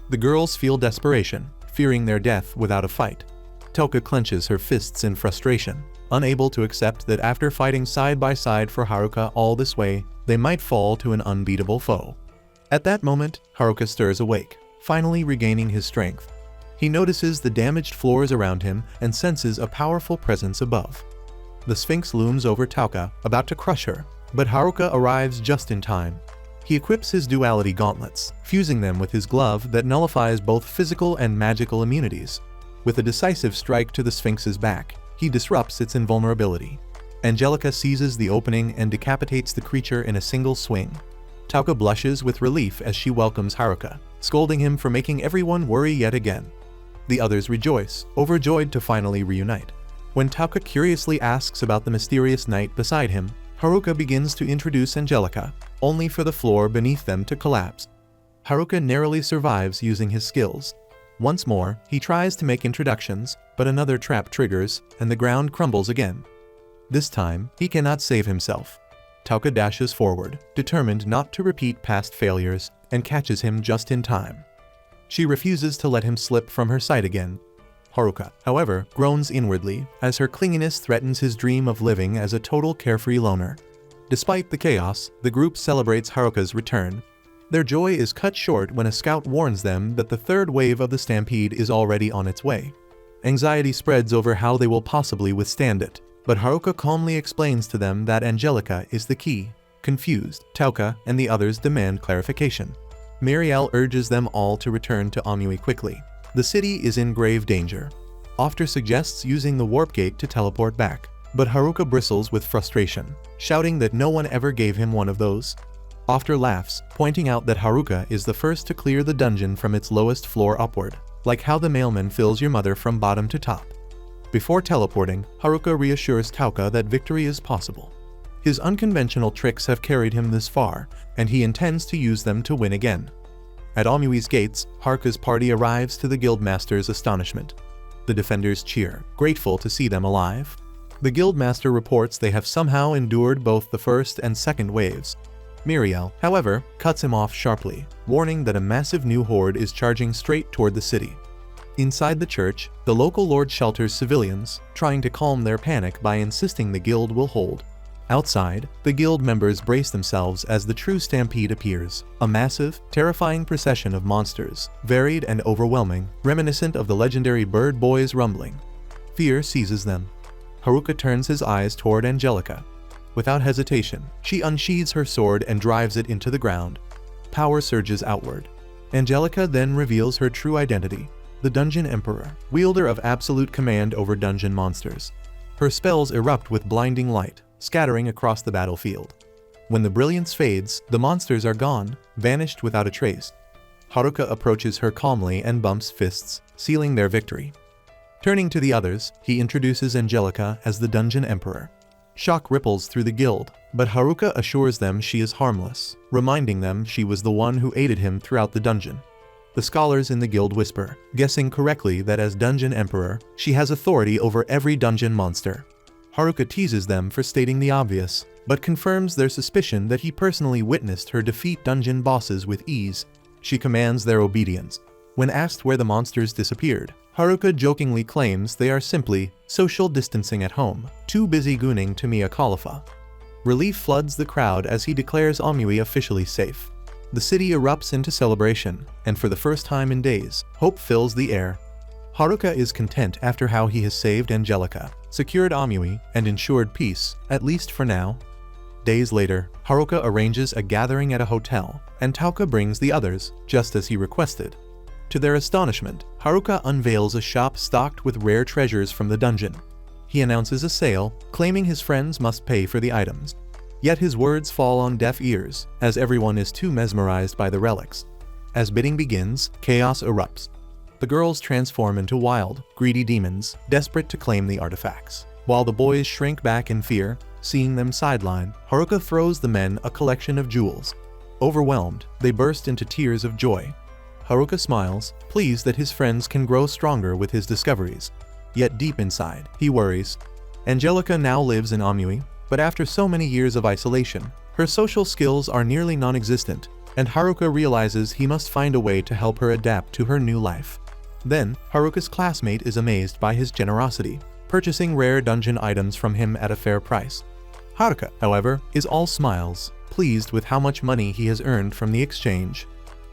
The girls feel desperation, fearing their death without a fight. Tauka clenches her fists in frustration, unable to accept that after fighting side by side for Haruka all this way, they might fall to an unbeatable foe. At that moment, Haruka stirs awake, finally regaining his strength. He notices the damaged floors around him and senses a powerful presence above. The Sphinx looms over Tauka, about to crush her, but Haruka arrives just in time. He equips his duality gauntlets, fusing them with his glove that nullifies both physical and magical immunities. With a decisive strike to the Sphinx's back, he disrupts its invulnerability. Angelica seizes the opening and decapitates the creature in a single swing. Tauka blushes with relief as she welcomes Haruka, scolding him for making everyone worry yet again. The others rejoice, overjoyed to finally reunite. When Tauka curiously asks about the mysterious knight beside him, Haruka begins to introduce Angelica, only for the floor beneath them to collapse. Haruka narrowly survives using his skills. Once more, he tries to make introductions, but another trap triggers, and the ground crumbles again. This time, he cannot save himself. Tauka dashes forward, determined not to repeat past failures, and catches him just in time. She refuses to let him slip from her sight again. Haruka, however, groans inwardly as her clinginess threatens his dream of living as a total carefree loner. Despite the chaos, the group celebrates Haruka's return. Their joy is cut short when a scout warns them that the third wave of the stampede is already on its way. Anxiety spreads over how they will possibly withstand it, but Haruka calmly explains to them that Angelica is the key. Confused, Tauka and the others demand clarification. Miriel urges them all to return to Omui quickly. The city is in grave danger. After suggests using the warp gate to teleport back, but Haruka bristles with frustration, shouting that no one ever gave him one of those. After laughs, pointing out that Haruka is the first to clear the dungeon from its lowest floor upward, like how the mailman fills your mother from bottom to top. Before teleporting, Haruka reassures Tauka that victory is possible. His unconventional tricks have carried him this far, and he intends to use them to win again. At Omui's gates, Haruka's party arrives to the guildmaster's astonishment. The defenders cheer, grateful to see them alive. The guildmaster reports they have somehow endured both the first and second waves. Miriel, however, cuts him off sharply, warning that a massive new horde is charging straight toward the city. Inside the church, the local lord shelters civilians, trying to calm their panic by insisting the guild will hold. Outside, the guild members brace themselves as the true stampede appears, a massive, terrifying procession of monsters, varied and overwhelming, reminiscent of the legendary Bird Boy's rumbling. Fear seizes them. Haruka turns his eyes toward Angelica. Without hesitation, she unsheathes her sword and drives it into the ground. power surges outward. Angelica then reveals her true identity, the Dungeon Emperor, wielder of absolute command over dungeon monsters. Her spells erupt with blinding light, scattering across the battlefield. When the brilliance fades, the monsters are gone, vanished without a trace. Haruka approaches her calmly and bumps fists, sealing their victory. Turning to the others, he introduces Angelica as the Dungeon Emperor. Shock ripples through the guild, but Haruka assures them she is harmless, reminding them she was the one who aided him throughout the dungeon. The scholars in the guild whisper, guessing correctly that as Dungeon Emperor, she has authority over every dungeon monster. Haruka teases them for stating the obvious, but confirms their suspicion that he personally witnessed her defeat dungeon bosses with ease. She commands their obedience. When asked where the monsters disappeared, Haruka jokingly claims they are simply social distancing at home, too busy gooning to Mia Khalifa. Relief floods the crowd as he declares Amui officially safe. The city erupts into celebration, and for the first time in days, hope fills the air. Haruka is content after how he has saved Angelica, secured Amui, and ensured peace, at least for now. Days later, Haruka arranges a gathering at a hotel, and Tauka brings the others, just as he requested. To their astonishment, Haruka unveils a shop stocked with rare treasures from the dungeon. He announces a sale, claiming his friends must pay for the items. Yet his words fall on deaf ears, as everyone is too mesmerized by the relics. As bidding begins, chaos erupts. The girls transform into wild, greedy demons, desperate to claim the artifacts. While the boys shrink back in fear, seeing them sidelined, Haruka throws the men a collection of jewels. Overwhelmed, they burst into tears of joy. Haruka smiles, pleased that his friends can grow stronger with his discoveries. Yet deep inside, he worries. Angelica now lives in Amui, but after so many years of isolation, her social skills are nearly non-existent, and Haruka realizes he must find a way to help her adapt to her new life. Then, Haruka's classmate is amazed by his generosity, purchasing rare dungeon items from him at a fair price. Haruka, however, is all smiles, pleased with how much money he has earned from the exchange.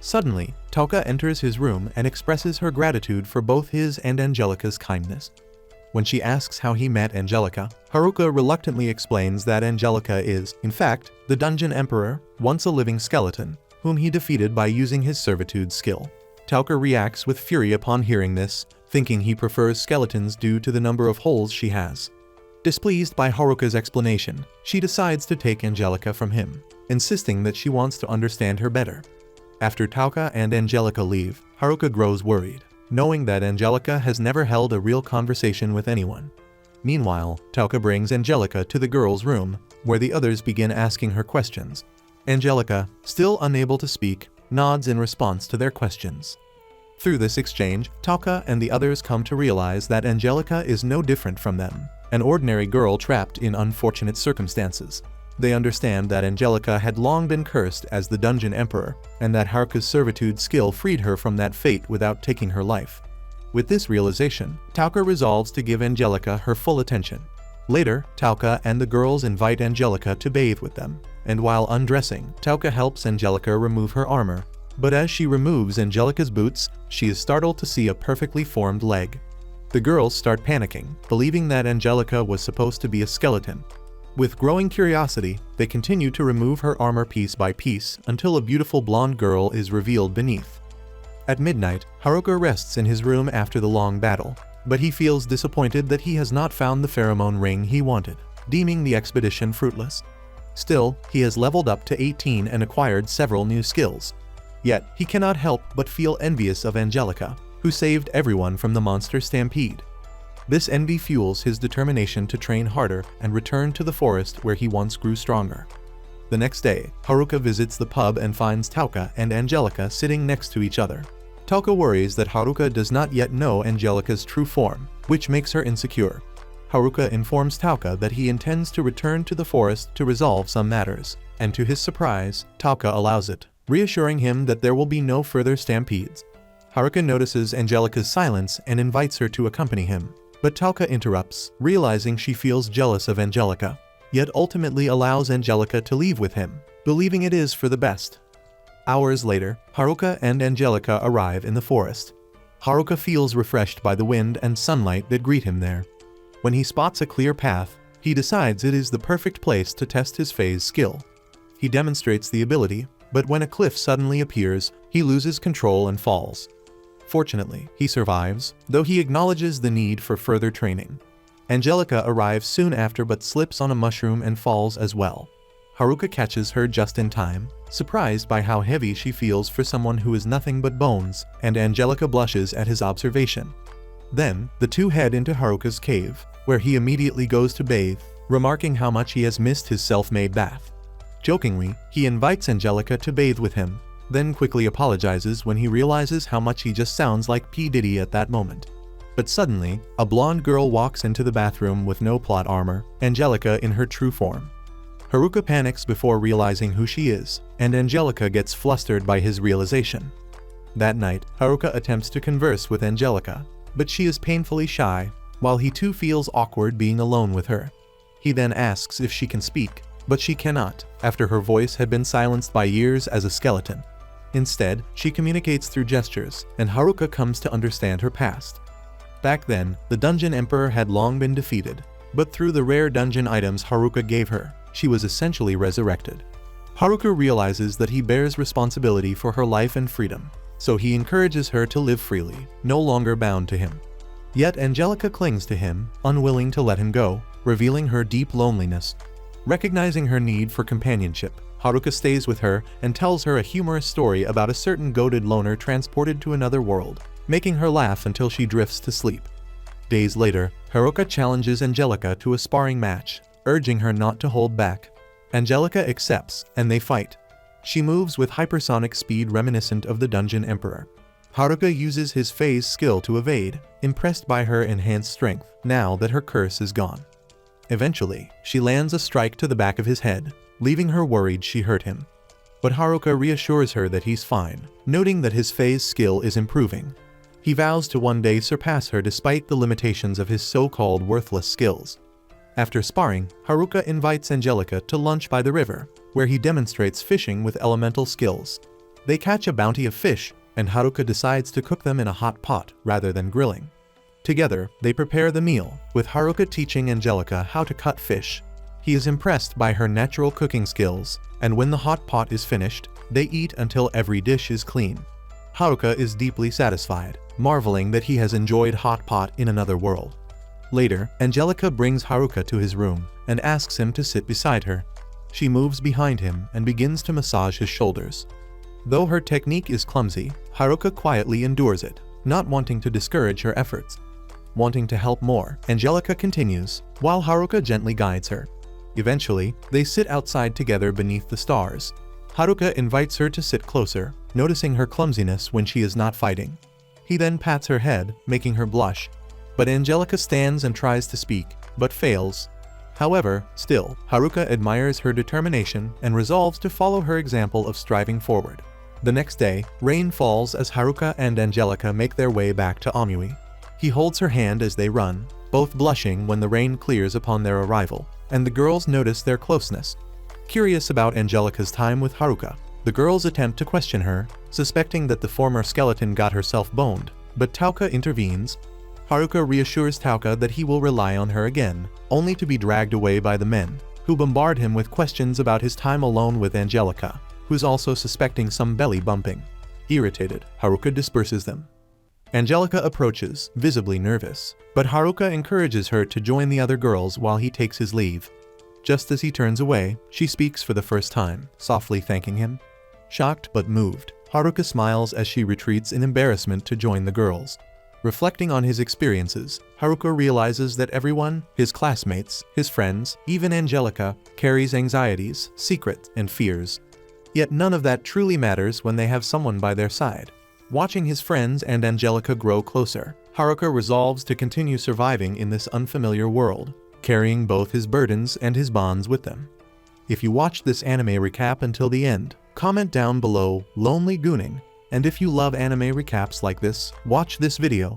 Suddenly, Tauka enters his room and expresses her gratitude for both his and Angelica's kindness. When she asks how he met Angelica, Haruka reluctantly explains that Angelica is, in fact, the Dungeon Emperor, once a living skeleton, whom he defeated by using his servitude skill. Tauka reacts with fury upon hearing this, thinking he prefers skeletons due to the number of holes she has. Displeased by Haruka's explanation, she decides to take Angelica from him, insisting that she wants to understand her better. After Tauka and Angelica leave, Haruka grows worried, knowing that Angelica has never held a real conversation with anyone. Meanwhile, Tauka brings Angelica to the girls' room, where the others begin asking her questions. Angelica, still unable to speak, nods in response to their questions. Through this exchange, Tauka and the others come to realize that Angelica is no different from them, an ordinary girl trapped in unfortunate circumstances. They understand that Angelica had long been cursed as the Dungeon Emperor, and that Haruka's servitude skill freed her from that fate without taking her life. With this realization, Tauka resolves to give Angelica her full attention. Later, Tauka and the girls invite Angelica to bathe with them, and while undressing, Tauka helps Angelica remove her armor. But as she removes Angelica's boots, she is startled to see a perfectly formed leg. The girls start panicking, believing that Angelica was supposed to be a skeleton. With growing curiosity, they continue to remove her armor piece by piece until a beautiful blonde girl is revealed beneath. At midnight, Haruka rests in his room after the long battle, but he feels disappointed that he has not found the pheromone ring he wanted, deeming the expedition fruitless. Still, he has leveled up to 18 and acquired several new skills. Yet, he cannot help but feel envious of Angelica, who saved everyone from the monster stampede. This envy fuels his determination to train harder and return to the forest where he once grew stronger. The next day, Haruka visits the pub and finds Tauka and Angelica sitting next to each other. Tauka worries that Haruka does not yet know Angelica's true form, which makes her insecure. Haruka informs Tauka that he intends to return to the forest to resolve some matters, and to his surprise, Tauka allows it, reassuring him that there will be no further stampedes. Haruka notices Angelica's silence and invites her to accompany him. But Tauka interrupts, realizing she feels jealous of Angelica, yet ultimately allows Angelica to leave with him, believing it is for the best. Hours later, Haruka and Angelica arrive in the forest. Haruka feels refreshed by the wind and sunlight that greet him there. When he spots a clear path, he decides it is the perfect place to test his phase skill. He demonstrates the ability, But when a cliff suddenly appears, he loses control and falls. Fortunately, he survives, though he acknowledges the need for further training. Angelica arrives soon after but slips on a mushroom and falls as well. Haruka catches her just in time, surprised by how heavy she feels for someone who is nothing but bones, and Angelica blushes at his observation. Then, the two head into Haruka's cave, where he immediately goes to bathe, remarking how much he has missed his self-made bath. Jokingly, he invites Angelica to bathe with him, then quickly apologizes when he realizes how much he just sounds like P. Diddy at that moment. But suddenly, a blonde girl walks into the bathroom with no plot armor, Angelica in her true form. Haruka panics before realizing who she is, and Angelica gets flustered by his realization. That night, Haruka attempts to converse with Angelica, but she is painfully shy, while he too feels awkward being alone with her. He then asks if she can speak, but she cannot, after her voice had been silenced by years as a skeleton. Instead, she communicates through gestures, and Haruka comes to understand her past. Back then, the Dungeon Emperor had long been defeated, but through the rare dungeon items Haruka gave her, she was essentially resurrected. Haruka realizes that he bears responsibility for her life and freedom, so he encourages her to live freely, no longer bound to him. Yet Angelica clings to him, unwilling to let him go, revealing her deep loneliness. Recognizing her need for companionship, Haruka stays with her and tells her a humorous story about a certain goated loner transported to another world, making her laugh until she drifts to sleep. Days later, Haruka challenges Angelica to a sparring match, urging her not to hold back. Angelica accepts, and they fight. She moves with hypersonic speed reminiscent of the Dungeon Emperor. Haruka uses his phase skill to evade, impressed by her enhanced strength, now that her curse is gone. Eventually, she lands a strike to the back of his head, leaving her worried she hurt him. But Haruka reassures her that he's fine, noting that his phase skill is improving. He vows to one day surpass her despite the limitations of his so-called worthless skills. After sparring, Haruka invites Angelica to lunch by the river, where he demonstrates fishing with elemental skills. They catch a bounty of fish, and Haruka decides to cook them in a hot pot rather than grilling. Together, they prepare the meal, with Haruka teaching Angelica how to cut fish. He is impressed by her natural cooking skills, and when the hot pot is finished, they eat until every dish is clean. Haruka is deeply satisfied, marveling that he has enjoyed hot pot in another world. Later, Angelica brings Haruka to his room and asks him to sit beside her. She moves behind him and begins to massage his shoulders. Though her technique is clumsy, Haruka quietly endures it, not wanting to discourage her efforts. Wanting to help more, Angelica continues, while Haruka gently guides her. Eventually, they sit outside together beneath the stars. Haruka invites her to sit closer, noticing her clumsiness when she is not fighting. He then pats her head, making her blush. But Angelica stands and tries to speak, but fails. However, still, Haruka admires her determination and resolves to follow her example of striving forward. The next day, rain falls as Haruka and Angelica make their way back to Amui. He holds her hand as they run, both blushing when the rain clears upon their arrival, and the girls notice their closeness. Curious about Angelica's time with Haruka, the girls attempt to question her, suspecting that the former skeleton got herself boned, but Tauka intervenes. Haruka reassures Tauka that he will rely on her again, only to be dragged away by the men, who bombard him with questions about his time alone with Angelica, who's also suspecting some belly bumping. Irritated, Haruka disperses them. Angelica approaches, visibly nervous, but Haruka encourages her to join the other girls while he takes his leave. Just as he turns away, she speaks for the first time, softly thanking him. Shocked but moved, Haruka smiles as she retreats in embarrassment to join the girls. Reflecting on his experiences, Haruka realizes that everyone, his classmates, his friends, even Angelica, carries anxieties, secrets, and fears. Yet none of that truly matters when they have someone by their side. Watching his friends and Angelica grow closer, Haruka resolves to continue surviving in this unfamiliar world, carrying both his burdens and his bonds with them. If you watched this anime recap until the end, comment down below "Lonely Gooning," and if you love anime recaps like this, watch this video.